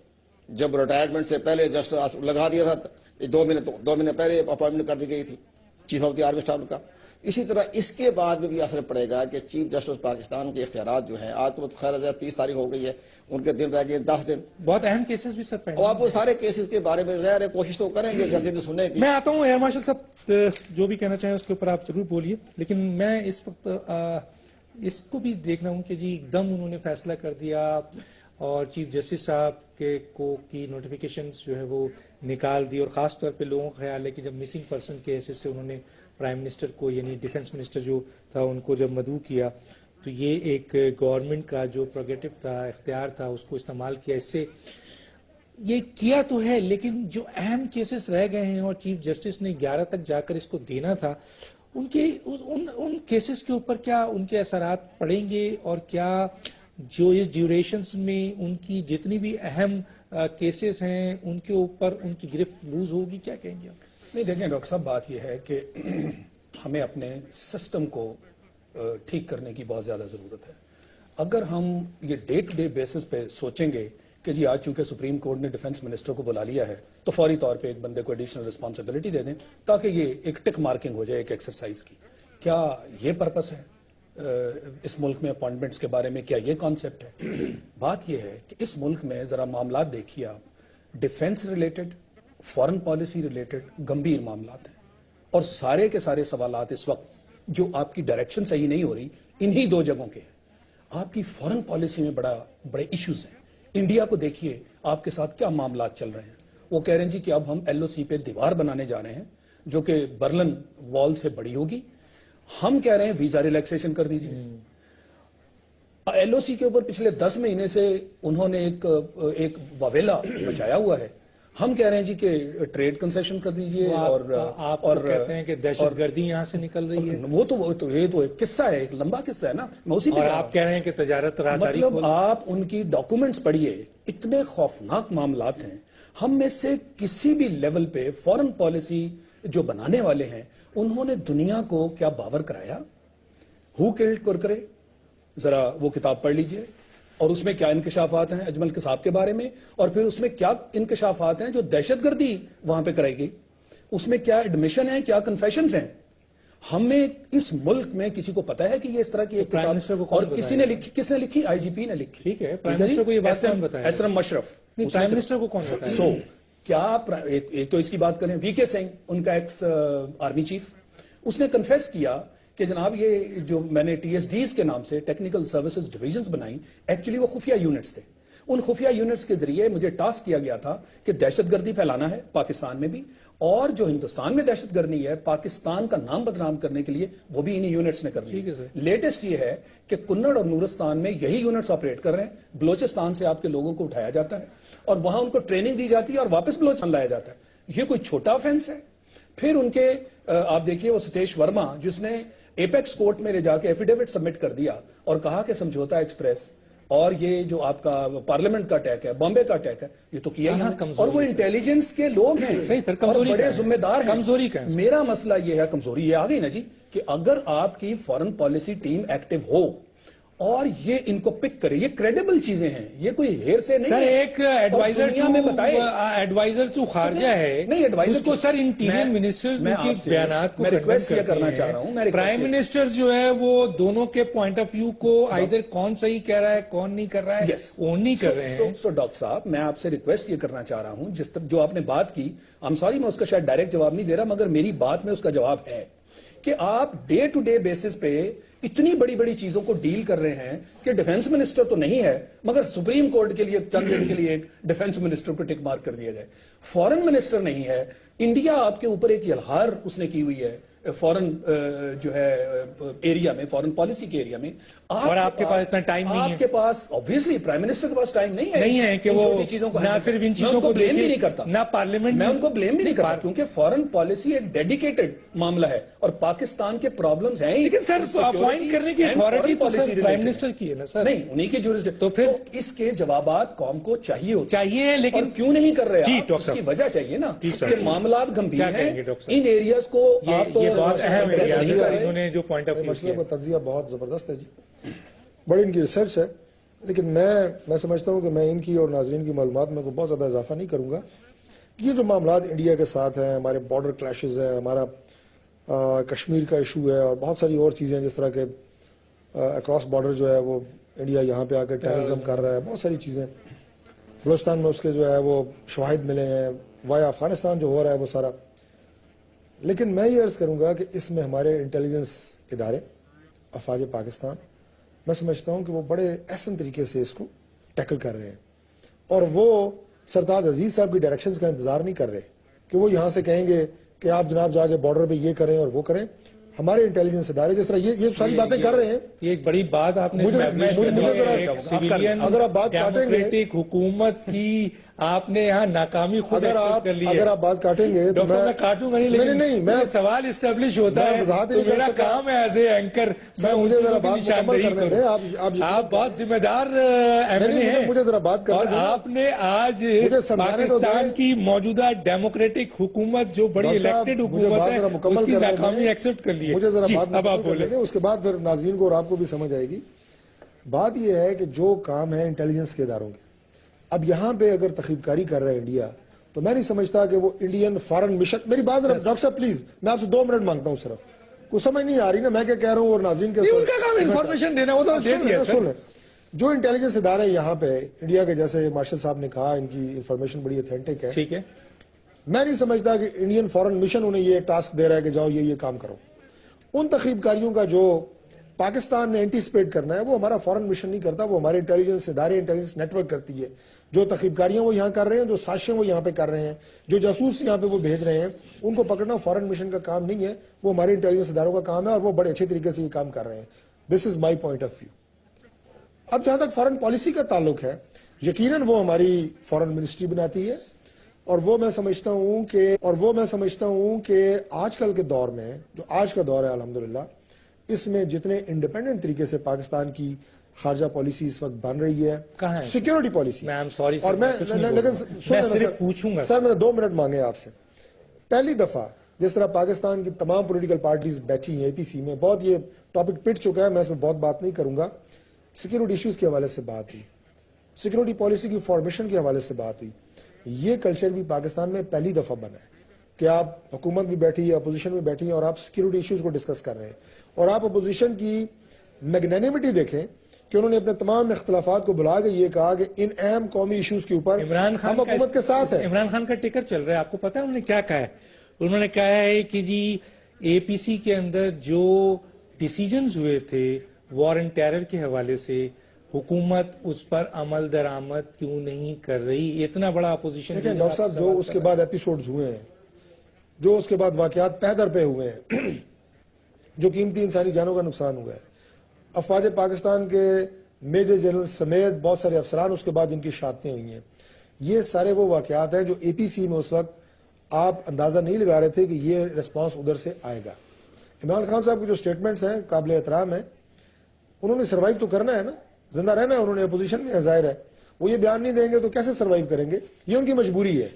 جب ریٹائرمنٹ سے پہلے جسٹس لگا دیا تھا 2 مہینے پہلے اپوائنٹمنٹ کر دی گئی تھی chief of the army staff کا. اسی طرح اس کے بعد بھی اثر پڑے گا کہ چیف جسٹس پاکستان کے اختیارات جو ہیں، آج تو خیر 30 تاریخ ہو گئی ہے، ان کے دن رہ گئے 10 دن. بہت اہم کیسز بھی سر پڑے. اور آپ وہ سارے کیسز کے بارے میں ظاہر ہے کوشش تو کریں گے جلدی سے سننے کی. میں آتا ہوں ایئر مارشل صاحب، جو بھی کہنا چاہیں اس کے اوپر آپ ضرور بولیے. لیکن میں اس وقت اس کو بھی دیکھ رہا ہوں کہ جی ایک دم انہوں نے فیصلہ کر دیا اور چیف جسٹس صاحب کی نوٹیفیکیشنز جو ہے وہ نکال دی. اور خاص طور پہ لوگوں کا خیال ہے کہ جب مسنگ پرسن کے حیثیت سے انہوں نے پرائم منسٹر کو یعنی ڈیفنس منسٹر جو تھا ان کو جب مدعو کیا، تو یہ ایک گورنمنٹ کا جو پروگیٹو تھا، اختیار تھا، اس کو استعمال کیا. اس سے یہ کیا تو ہے، لیکن جو اہم کیسز رہ گئے ہیں اور چیف جسٹس نے 11 تک جا کر اس کو دینا تھا، ان کیسز کے اوپر کیا ان کے اثرات پڑیں گے؟ اور کیا جو اس ڈیوریشنز میں ان کی جتنی بھی اہم کیسز ہیں ان کے اوپر ان کی گرفت لوز ہوگی؟ کیا کہیں گے آپ؟ نہیں دیکھیں ڈاکٹر صاحب، بات یہ ہے کہ ہمیں اپنے سسٹم کو ٹھیک کرنے کی بہت زیادہ ضرورت ہے. اگر ہم یہ ڈے ٹو ڈے بیسس پہ سوچیں گے کہ جی آج چونکہ سپریم کورٹ نے ڈیفنس منسٹر کو بلا لیا ہے تو فوری طور پہ ایک بندے کو ایڈیشنل رسپانسبلٹی دے دیں تاکہ یہ ایک ٹک مارکنگ ہو جائے ایک ایکسرسائز کی. کیا یہ پرپس ہے اس ملک میں اپوائنٹمنٹس کے بارے میں؟ کیا یہ کانسیپٹ ہے؟ بات یہ ہے کہ اس ملک میں ذرا معاملات دیکھیے آپ، defence related, foreign policy related گمبھیر معاملات ہیں، اور سارے کے سارے سوالات اس وقت جو آپ کی ڈائریکشن صحیح نہیں ہو رہی انہی دو جگہوں کے ہیں. آپ کی فارن پالیسی میں بڑے ایشوز ہیں. انڈیا کو دیکھیے آپ کے ساتھ کیا معاملات چل رہے ہیں. وہ کہہ رہے ہیں جی کہ اب ہم ایل او سی پہ دیوار بنانے جا رہے ہیں جو کہ برلن وال سے بڑی ہوگی. ہم کہہ رہے ہیں ویزا ریلیکسیشن کر دیجیے. ایل او سی کے اوپر پچھلے 10 مہینے سے انہوں نے ایک واویلا بچایا ہوا ہے. ہم کہہ رہے ہیں جی کہ ٹریڈ کنسیشن کر دیجیے. اور کہتے ہیں کہ دہشت گردی یہاں سے نکل رہی ہے. وہ تو یہ تو ایک قصہ ہے، ایک لمبا قصہ ہے نا. میں اسی اور آپ کہہ رہے ہیں کہ تجارت راہداری، مطلب آپ ان کی ڈاکومنٹس پڑھیے، اتنے خوفناک معاملات ہیں. ہم میں سے کسی بھی لیول پہ فارن پالیسی جو بنانے والے ہیں انہوں نے دنیا کو کیا باور کرایا؟ ہو کلڈ کرکرے، ذرا وہ کتاب پڑھ لیجئے، اور اس میں کیا انکشافات ہیں اجمل صاحب کے بارے میں، اور پھر اس میں کیا انکشافات ہیں جو دہشت گردی وہاں پہ کرائی گئی. اس میں کیا ایڈمیشن ہیں، کیا کنفیشنز ہیں. ہمیں اس ملک میں کسی کو پتا ہے کہ یہ اس طرح کی ایک کتاب، اور کسی نے لکھی، کس نے لکھی؟ آئی جی پی نے لکھی. ٹھیک ہے، پرائم منسٹر کو یہ بات کون بتایا؟ ایسرم مشرف. پرائم منسٹر کو کون بتایا؟ سو کیا ایک تو اس کی بات کریں، وی کے سنگھ ان کا ایکس آرمی چیف، اس نے کنفیس کیا کہ جناب یہ جو میں نے ٹی ایس ڈیز کے نام سے ٹیکنیکل سروسز ڈویژنز بنائی، ایکچولی وہ خفیہ یونٹس تھے. ان خفیہ یونٹس کے ذریعے مجھے ٹاسک کیا گیا تھا کہ دہشت گردی پھیلانا ہے پاکستان میں بھی، اور جو ہندوستان میں دہشت گردی ہے پاکستان کا نام بدنام کرنے کے لیے وہ بھی انہی یونٹس نے کر لی. لیٹسٹ یہ ہے کہ کنڑ اور نورستان میں یہی یونٹس آپریٹ کر رہے ہیں. بلوچستان سے آپ کے لوگوں کو اٹھایا جاتا ہے اور وہاں ان کو ٹریننگ دی جاتی ہے اور واپس بلوچستان لایا جاتا ہے. یہ کوئی چھوٹا آفینس ہے؟ پھر ان کے آپ دیکھیے وہ ستیش ورما جس نے ایپیکس کورٹ میں لے جا کے ایفیڈیوٹ سبمٹ کر دیا اور کہا کہ سمجھوتا ایکسپریس اور یہ جو آپ کا پارلیمنٹ کا اٹیک ہے، بامبے کا اٹیک ہے، یہ تو کیا ہی نہیں. اور وہ انٹیلیجنس کے لوگ ہیں، صحیح سر، اور بڑے ذمہ دار ہیں. کمزوری کا میرا مسئلہ یہ ہے، کمزوری یہ آ گئی نا جی، کہ اگر آپ کی فارن پالیسی ٹیم ایکٹیو ہو اور یہ ان کو پک کرے، یہ کریڈیبل چیزیں ہیں، یہ کوئی ہیر سے نہیں. سر ایک ایڈوائزر تو خارجہ ہے، نہیں ایڈوائزر اس کو سر انٹیریئر منسٹر کے بیانات کو ریکویسٹ یہ کرنا چاہ رہا ہوں. پرائم منسٹر جو ہے وہ دونوں کے پوائنٹ آف ویو کو آئیدر کون صحیح کہہ رہا ہے کون نہیں کر رہا ہے وہ نہیں کر رہے ہیں. سو ڈاکٹر صاحب میں آپ سے ریکویسٹ یہ کرنا چاہ رہا ہوں، جو آپ نے بات کی، I'm sorry میں اس کا شاید ڈائریکٹ جواب نہیں دے رہا، مگر میری بات میں اس کا جواب ہے کہ آپ ڈے ٹو ڈے بیسس پہ اتنی بڑی بڑی چیزوں کو ڈیل کر رہے ہیں کہ ڈیفنس منسٹر تو نہیں ہے مگر سپریم کورٹ کے لیے چند دن کے لیے ایک ڈیفنس منسٹر کو ٹک مارک کر دیا جائے. فارن منسٹر نہیں ہے. انڈیا آپ کے اوپر ایک الہار اس نے کی ہوئی ہے فارن جو ہے ایریا میں، فارن پالیسی کے ایریا میں. اور آپ کے پاس اتنا ٹائم نہیں ہے. آپ کے پاس آبویسلی پرائم منسٹر کے پاس ٹائم نہیں ہے کہ وہ نہ صرف ان چیزوں کو بلیم بھی نہیں کرتا، نہ پارلیمنٹ میں ان کو بلیم بھی نہیں کرتا، کیونکہ فارن پالیسی ایک ڈیڈیکیٹڈ معاملہ ہے اور پاکستان کے پرابلمز ہیں. لیکن سر اپوائنٹ کرنے کی اتھارٹی تو پرائم منسٹر کی ہے نا سر. نہیں، انہی کے جورسڈکشن. تو پھر اس کے جوابات قوم کو چاہیے، لیکن کیوں نہیں کر رہے آپ؟ اس کی وجہ چاہیے نا کہ معاملات گمبھیر ہیں ان ایریاز کو. آپ تو بہت اہم ہے انہوں نے جو پوائنٹ آف ویو مسئلے کا تجزیہ بہت زبردست ہے جی، بڑی ان کی ریسرچ ہے، لیکن میں سمجھتا ہوں کہ میں ان کی اور ناظرین کی معلومات میں کوئی بہت زیادہ اضافہ نہیں کروں گا. یہ جو معاملات انڈیا کے ساتھ ہیں، ہمارے بارڈر کلیشز ہیں، ہمارا کشمیر کا ایشو ہے اور بہت ساری اور چیزیں جس طرح کے اکراس بارڈر جو ہے وہ انڈیا یہاں پہ آ کے ٹیررزم کر رہا ہے، بہت ساری چیزیں بلوچستان میں اس کے جو ہے وہ شواہد ملے ہیں، وایا افغانستان جو ہو رہا ہے وہ سارا. لیکن میں یہ عرض کروں گا کہ اس میں ہمارے انٹیلیجنس ادارے، افواج پاکستان، میں سمجھتا ہوں کہ وہ بڑے احسن طریقے سے اس کو ٹیکل کر رہے ہیں، اور وہ سرتاج عزیز صاحب کی ڈائریکشنز کا انتظار نہیں کر رہے کہ وہ یہاں سے کہیں گے کہ آپ جناب جا کے بارڈر پہ یہ کریں اور وہ کریں. ہمارے انٹیلیجنس ادارے جس طرح یہ ساری باتیں کر رہے ہیں. یہ ایک بڑی بات آپ نے اگر آپ بات کاٹیں گے حکومت کی، آپ نے یہاں ناکامی خود ایکسپٹ کر لی ہے. اگر آپ بات کاٹیں گے تو میں کاٹوں گا نہیں، لیکن میں سوال اسٹیبلش ہوتا ہے تو میرا کام ہے ایز اے اینکر میں ان چیزوں کی نشاندہی کروں. آپ بہت ذمہ دار ایم ایل اے ہیں، مجھے ذرا بات کریں. اور آپ نے آج پاکستان کی موجودہ ڈیموکریٹک حکومت جو بڑی الیکٹڈ حکومت ہے اس کی ناکامی ایکسپٹ کر لی ہے. مجھے ذرا اب آپ بولیں، اس کے بعد پھر ناظرین کو اور آپ کو بھی سمجھ آئے گی. بات یہ ہے کہ جو کام ہے انٹیلیجنس کے اداروں کے، اب یہاں پہ اگر تخریب کاری کر رہا ہے انڈیا تو میں نہیں سمجھتا کہ وہ انڈین فارن مشن. میری بات ذرا ڈاکٹر صاحب پلیز میں آپ سے 2 منٹ مانگتا ہوں صرف, کوئی سمجھ نہیں آ رہی نا میں کیا کہہ رہا ہوں اور ناظرین کے ان کا کام انفارمیشن دینا, وہ تو دے دیا سر. جو انٹیلیجنس ادارے یہاں پہ انڈیا کے, جیسے مارشل صاحب نے کہا ان کی انفارمیشن بڑی اتھینٹک ہے, ٹھیک ہے, میں نہیں سمجھتا کہ انڈین فارن مشن انہیں یہ ٹاسک دے رہا ہے کہ جاؤ یہ کام کرو. ان تخریب کاریوں کا جو پاکستان نے اینٹیسپیٹ کرنا ہے وہ ہمارا فارن مشن نہیں کرتا, وہ ہمارے انٹیلیجنس ادارے انٹیلیجنس نیٹ ورک کرتی ہے. جو تخریب کاریاں وہ یہاں کر رہے ہیں, جو سازشیں وہ یہاں پہ کر رہے ہیں, جو جاسوس یہاں پہ وہ بھیج رہے ہیں, ان کو پکڑنا فارن مشن کا کام نہیں ہے, وہ ہمارے انٹیلیجنس اداروں کا کام ہے اور وہ بڑے اچھے طریقے سے یہ کام کر رہے ہیں. دس از مائی پوائنٹ آف ویو. اب جہاں تک فارن پالیسی کا تعلق ہے, یقیناً وہ ہماری فارن منسٹری بناتی ہے اور وہ میں سمجھتا ہوں کہ آج کل کے دور میں, جو آج کا دور ہے الحمدللہ, اس میں جتنے انڈیپینڈنٹ طریقے سے پاکستان کی خارجہ پالیسی اس وقت بن رہی ہے, سیکیورٹی پالیسی, اور میں صرف پوچھوں گا سر, میں نے 2 منٹ مانگے آپ سے. پہلی دفعہ جس طرح پاکستان کی تمام پولیٹیکل پارٹیز بیٹھی ہیں APC میں, بہت یہ ٹاپک پٹ چکا ہے, میں اس میں بہت بات نہیں کروں گا, سیکیورٹی ایشوز کے حوالے سے بات ہوئی, سیکیورٹی پالیسی کی فارمیشن کے حوالے سے بات ہوئی. یہ کلچر بھی پاکستان میں پہلی دفعہ بنا ہے کہ آپ حکومت بھی بیٹھی ہے, اپوزیشن بھی بیٹھی ہے اور آپ سیکیورٹی ایشوز کو ڈسکس کر رہے ہیں. اور آپ اپوزیشن کی میگنینیمٹی دیکھیں کہ انہوں نے اپنے تمام اختلافات کو بلا کے یہ کہا کہ ان اہم قومی ایشوز کے اوپر ہم حکومت کے ساتھ ہیں. عمران خان کا ٹکر چل رہا ہے, آپ کو پتا ہے انہوں نے کیا کہا ہے؟ انہوں نے کہا ہے کہ جی APC کے اندر جو ڈیسیجنز ہوئے تھے وار اینڈ ٹیرر کے حوالے سے, حکومت اس پر عمل درآمد کیوں نہیں کر رہی؟ اتنا بڑا اپوزیشن. دیکھیں ڈاکٹر صاحب, جو اس کے بعد ایپیسوڈز ہوئے ہیں, جو اس کے بعد واقعات پیدر پہ ہوئے ہیں, جو قیمتی انسانی جانوں کا نقصان ہوا ہے, افواج پاکستان کے میجر جنرل سمیت بہت سارے افسران اس کے بعد جن کی شہادتیں ہوئی ہیں, یہ سارے وہ واقعات ہیں جو APC میں اس وقت آپ اندازہ نہیں لگا رہے تھے کہ یہ ریسپانس ادھر سے آئے گا. عمران خان صاحب کی جو سٹیٹمنٹس ہیں قابل احترام ہیں, انہوں نے سروائیو تو کرنا ہے نا, زندہ رہنا ہے, انہوں نے اپوزیشن میں ظاہر ہے, وہ یہ بیان نہیں دیں گے تو کیسے سروائیو کریں گے, یہ ان کی مجبوری ہے.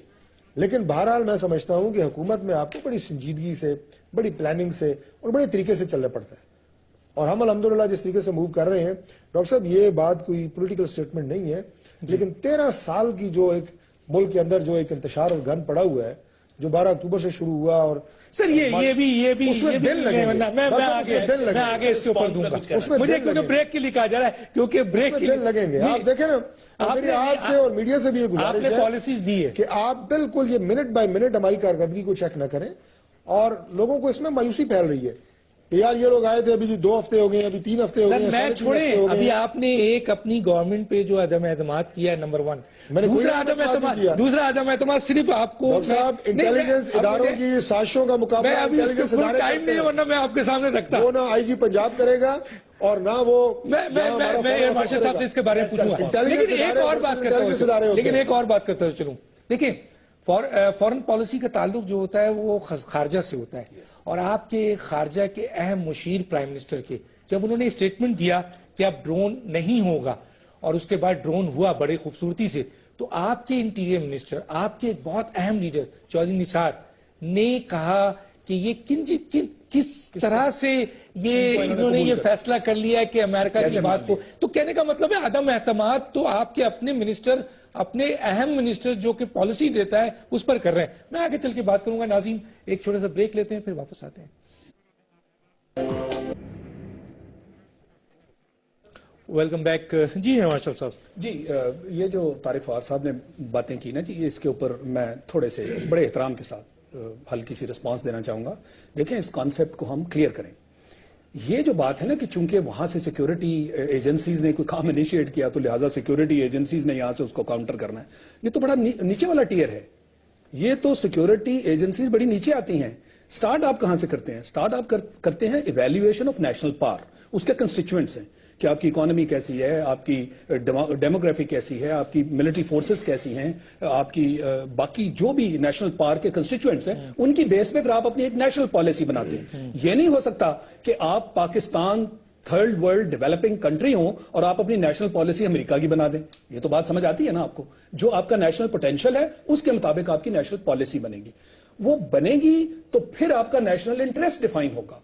لیکن بہرحال میں سمجھتا ہوں کہ حکومت میں آپ کو بڑی سنجیدگی سے, بڑی پلاننگ سے اور بڑے طریقے سے چلنا پڑتا ہے, اور ہم الحمدللہ جس طریقے سے موو کر رہے ہیں. ڈاکٹر صاحب یہ بات کوئی پولیٹیکل سٹیٹمنٹ نہیں ہے, لیکن 13 سال کی جو ایک ملک کے اندر جو ایک انتشار اور گند پڑا ہوا ہے جو 12 اکتوبر سے شروع ہوا, اور سر یہ بھی اس میں دن لگیں گے, میں آگے اس کے اوپر دوں گا, مجھے کیونکہ بریک کے لیے کہا جا رہا ہے, کیونکہ بریک کے دن لگیں گے. آپ دیکھیں نا, میری آپ سے اور میڈیا سے بھی یہ گزارش ہے پالیسیز دی ہے کہ آپ بالکل یہ منٹ بائی منٹ ہماری کارکردگی کو چیک نہ کریں, اور لوگوں کو اس میں مایوسی پھیل رہی ہے کہ یار یہ لوگ آئے تھے, ابھی 2 ہفتے ہو گئے, ابھی 3 ہفتے ہو گئے. میں چھوڑیں, ابھی آپ نے ایک اپنی گورنمنٹ پہ جو عدم اعتماد کیا ہے, نمبر 1, دوسرا عدم اعتماد صرف آپ کو. ڈاکٹر صاحب انٹیلیجنس اداروں کی سازشوں کا مقابلہ انٹیلیجنس ادارے ٹائم نہیں ورنہ میں آپ کے سامنے رکھتا, وہ نہ IG پنجاب کرے گا اور نہ وہ میں مارشل صاحب سے اس کے بارے میں پوچھوں گا, لیکن ایک اور بات کرتا ہوں. چلوں دیکھیں, فورن پالیسی کا تعلق جو ہوتا ہے وہ خارجہ سے ہوتا ہے, اور آپ کے خارجہ کے اہم مشیر پرائم منسٹر کے جب انہوں نے اسٹیٹمنٹ دیا کہ اب ڈرون نہیں ہوگا, اور اس کے بعد ڈرون ہوا بڑی خوبصورتی سے, تو آپ کے انٹیریئر منسٹر, آپ کے ایک بہت اہم لیڈر چودھری نثار نے کہا کہ یہ کس طرح سے یہ انہوں نے یہ فیصلہ کر لیا ہے کہ امریکہ کی بات کو, تو کہنے کا مطلب ہے عدم اعتماد تو آپ کے اپنے منسٹر, اپنے اہم منسٹر جو کہ پالیسی دیتا ہے اس پر کر رہے ہیں. میں آگے چل کے بات کروں گا. ناظرین ایک چھوٹا سا بریک لیتے ہیں, پھر واپس آتے ہیں. Welcome back. جی مارشل صاحب. جی یہ جو طارق فواد صاحب نے باتیں کی نا جی, اس کے اوپر میں تھوڑے سے بڑے احترام کے ساتھ ہلکی سی رسپانس دینا چاہوں گا. دیکھیں اس کانسیپٹ کو ہم کلیئر کریں. یہ جو بات ہے نا کہ چونکہ وہاں سے سیکیورٹی ایجنسیز نے کوئی کام انیشیٹ کیا تو لہٰذا سیکیورٹی ایجنسیز نے یہاں سے اس کو کاؤنٹر کرنا ہے, یہ تو بڑا نیچے والا ٹیئر ہے. یہ تو سیکیورٹی ایجنسیز بڑی نیچے آتی ہیں. سٹارٹ آپ کہاں سے کرتے ہیں؟ سٹارٹ آپ کرتے ہیں ایویلیویشن آف نیشنل پاور, اس کے کنسٹیچوئنٹس ہیں کہ آپ کی اکانومی کیسی ہے, آپ کی ڈیموگرافی کیسی ہے, آپ کی ملٹری فورسز کیسی ہیں, آپ کی باقی جو بھی نیشنل پاور کے کنسٹیچوئنٹس ہیں, ان کی بیس پہ پھر آپ اپنی ایک نیشنل پالیسی بناتے ہیں. یہ نہیں ہو سکتا کہ آپ Pakistan third world developing country ہوں اور آپ اپنی نیشنل پالیسی امریکہ کی بنا دیں. یہ تو بات سمجھ آتی ہے نا آپ کو. جو آپ کا نیشنل پوٹینشل ہے اس کے مطابق آپ کی نیشنل پالیسی بنے گی. وہ بنے گی تو پھر آپ کا نیشنل انٹرسٹ ڈیفائن ہوگا.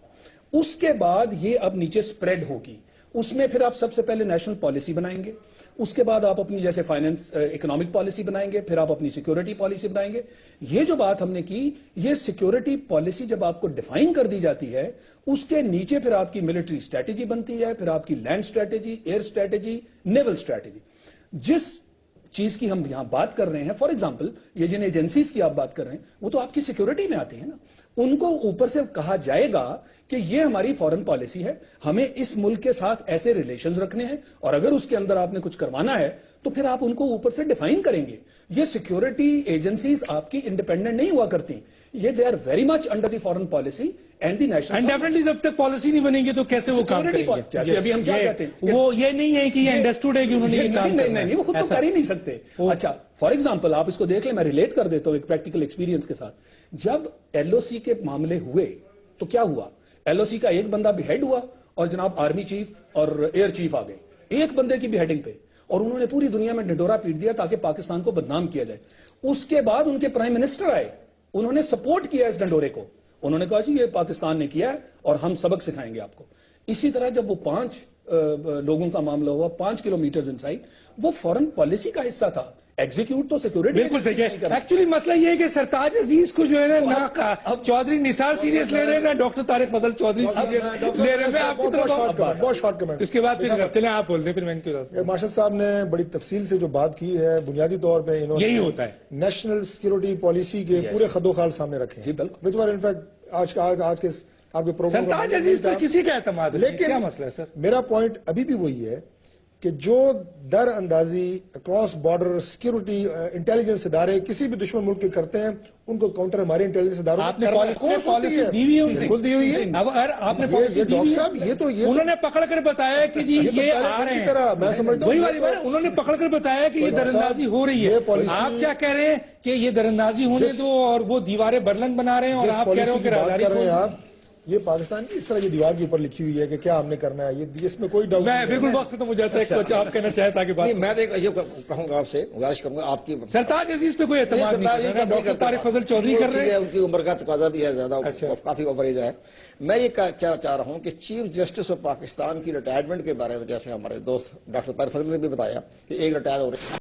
اس کے بعد یہ اب نیچے سپریڈ ہوگی, اس میں پھر آپ سب سے پہلے نیشنل پالیسی بنائیں گے, اس کے بعد آپ اپنی جیسے فائنانس اکنامک پالیسی بنائیں گے, پھر آپ اپنی سیکیورٹی پالیسی بنائیں گے. یہ جو بات ہم نے کی, یہ سیکیورٹی پالیسی جب آپ کو ڈیفائن کر دی جاتی ہے, اس کے نیچے پھر آپ کی ملٹری اسٹریٹجی بنتی ہے, پھر آپ کی لینڈ اسٹریٹجی, ایئر اسٹریٹجی, نیول اسٹریٹجی. جس چیز کی ہم یہاں بات کر رہے ہیں, فار ایگزامپل یہ جن ایجنسیز کی آپ بات کر رہے ہیں, وہ تو آپ کی سیکیورٹی میں آتی ہیں نا. ان کو اوپر سے کہا جائے گا کہ یہ ہماری فارن پالیسی ہے, ہمیں اس ملک کے ساتھ ایسے ریلیشنز رکھنے ہیں, اور اگر اس کے اندر آپ نے کچھ کروانا ہے تو پھر آپ ان کو اوپر سے ڈیفائن کریں گے. یہ سیکیورٹی ایجنسیز آپ کی انڈیپینڈنٹ نہیں ہوا کرتی, یہ they are very much under the foreign policy and the national. And definitely جب تک پالیسی نہیں بنے گی تو کیسے وہ کام کریں گے؟ جیسے ابھی ہم کیا کہتے ہیں, وہ یہ نہیں ہے کہ یہ انڈرسٹوڈ ہے کہ انہوں نے یہ کام کرنا ہے. نہیں, وہ خود تو کر ہی نہیں سکتے. اچھا فار ایگزامپل آپ اس کو دیکھ لیں, میں ریلیٹ کر دیتا ہوں ایک پریکٹیکل ایکسپیرینس کے ساتھ. جب ایل او سی کے معاملے ہوئے تو کیا ہوا, ایل او سی کا ایک بندہ بھی ہیڈ ہوا, اور جناب آرمی چیف اور ایئر چیف آ گئے ایک بندے کی بھی ہیڈنگ پہ, اور انہوں نے پوری دنیا میں ڈھنڈورا پیٹ دیا تاکہ پاکستان کو بدنام کیا جائے. اس کے بعد ان کے پرائم منسٹر آئے, انہوں نے سپورٹ کیا اس ڈنڈورے کو, انہوں نے کہا جی یہ پاکستان نے کیا ہے اور ہم سبق سکھائیں گے آپ کو. اسی طرح جب وہ 5 لوگوں کا معاملہ ہوا 5 کلومیٹر انسائڈ, وہ فورن پالیسی کا حصہ تھا. ایگزیکیوٹ تو سیکورٹی بالکل صحیح ہے. ایکچولی مسئلہ یہ ہے کہ سرتاج عزیز کو جو ہے نا نہ چودھری نثار سیریس لے رہے ہیں, نہ ڈاکٹر طارق فضل چودھری سیریس لے رہے ہیں. آپ کی طرف بہت شارٹ کمنٹ. اس کے بعد پھر چلیں آپ بول دیں, پھر میں ان کے ساتھ. مارشل صاحب نے بڑی تفصیل سے جو بات کی ہے, بنیادی طور پہ انہوں نے یہی ہوتا ہے نیشنل سیکورٹی پالیسی کے پورے خد و خال سامنے رکھے ہیں, وچ ور انفیکٹ آج کے آپ کے پروگرام. سرتاج عزیز پر کسی کا اعتماد نہیں, لیکن کیا مسئلہ ہے سر؟ میرا پوائنٹ ابھی بھی وہی ہے کہ جو در اندازی اکراس بارڈر سیکورٹی انٹیلیجنس ادارے کسی بھی دشمن ملک کے کرتے ہیں, ان کو کاؤنٹر ہمارے انٹیلیجنس اداروں آپ نے پالیسی دی ہوئی ہے, بالکل دی ہوئی ہے. اب اگر آپ نے پالیسی دی ہوئی ہے, انہوں نے پکڑ کر بتایا کہ جی یہ آ رہے ہیں, میں سمجھتا وہی ہوں والی بات, انہوں نے پکڑ کر بتایا کہ یہ دراندازی ہو رہی ہے. آپ کیا کہہ رہے ہیں کہ یہ دراندازی ہونے دو, اور وہ دیواریں برلند بنا رہے ہیں, اور آپ کہہ رہے ہو کہ بات کر رہے ہیں آپ, یہ پاکستان کی اس طرح کی دیوار کے اوپر لکھی ہوئی ہے کہ کیا ہم نے کرنا ہے, یہ اس میں کوئی ڈاؤٹ نہیں. میں بالکل وقت ختم ہو جاتا ہے, کچھ آپ کہنا چاہے تاکہ بات. میں یہ کہوں گا آپ سے, گزارش کروں گا آپ کی. سرتاج عزیز پہ کوئی اعتماد نہیں, ڈاکٹر طارق فضل چودھری کر رہے ہیں, ان کی عمر کا تقاضا بھی ہے زیادہ, کافی اوور ایج ہے. میں یہ چاہ رہا ہوں کہ چیف جسٹس آف پاکستان کی ریٹائرمنٹ کے بارے میں, جیسے ہمارے دوست ڈاکٹر طارق فضل نے بھی بتایا کہ ایک ریٹائر ہو رہے ہیں,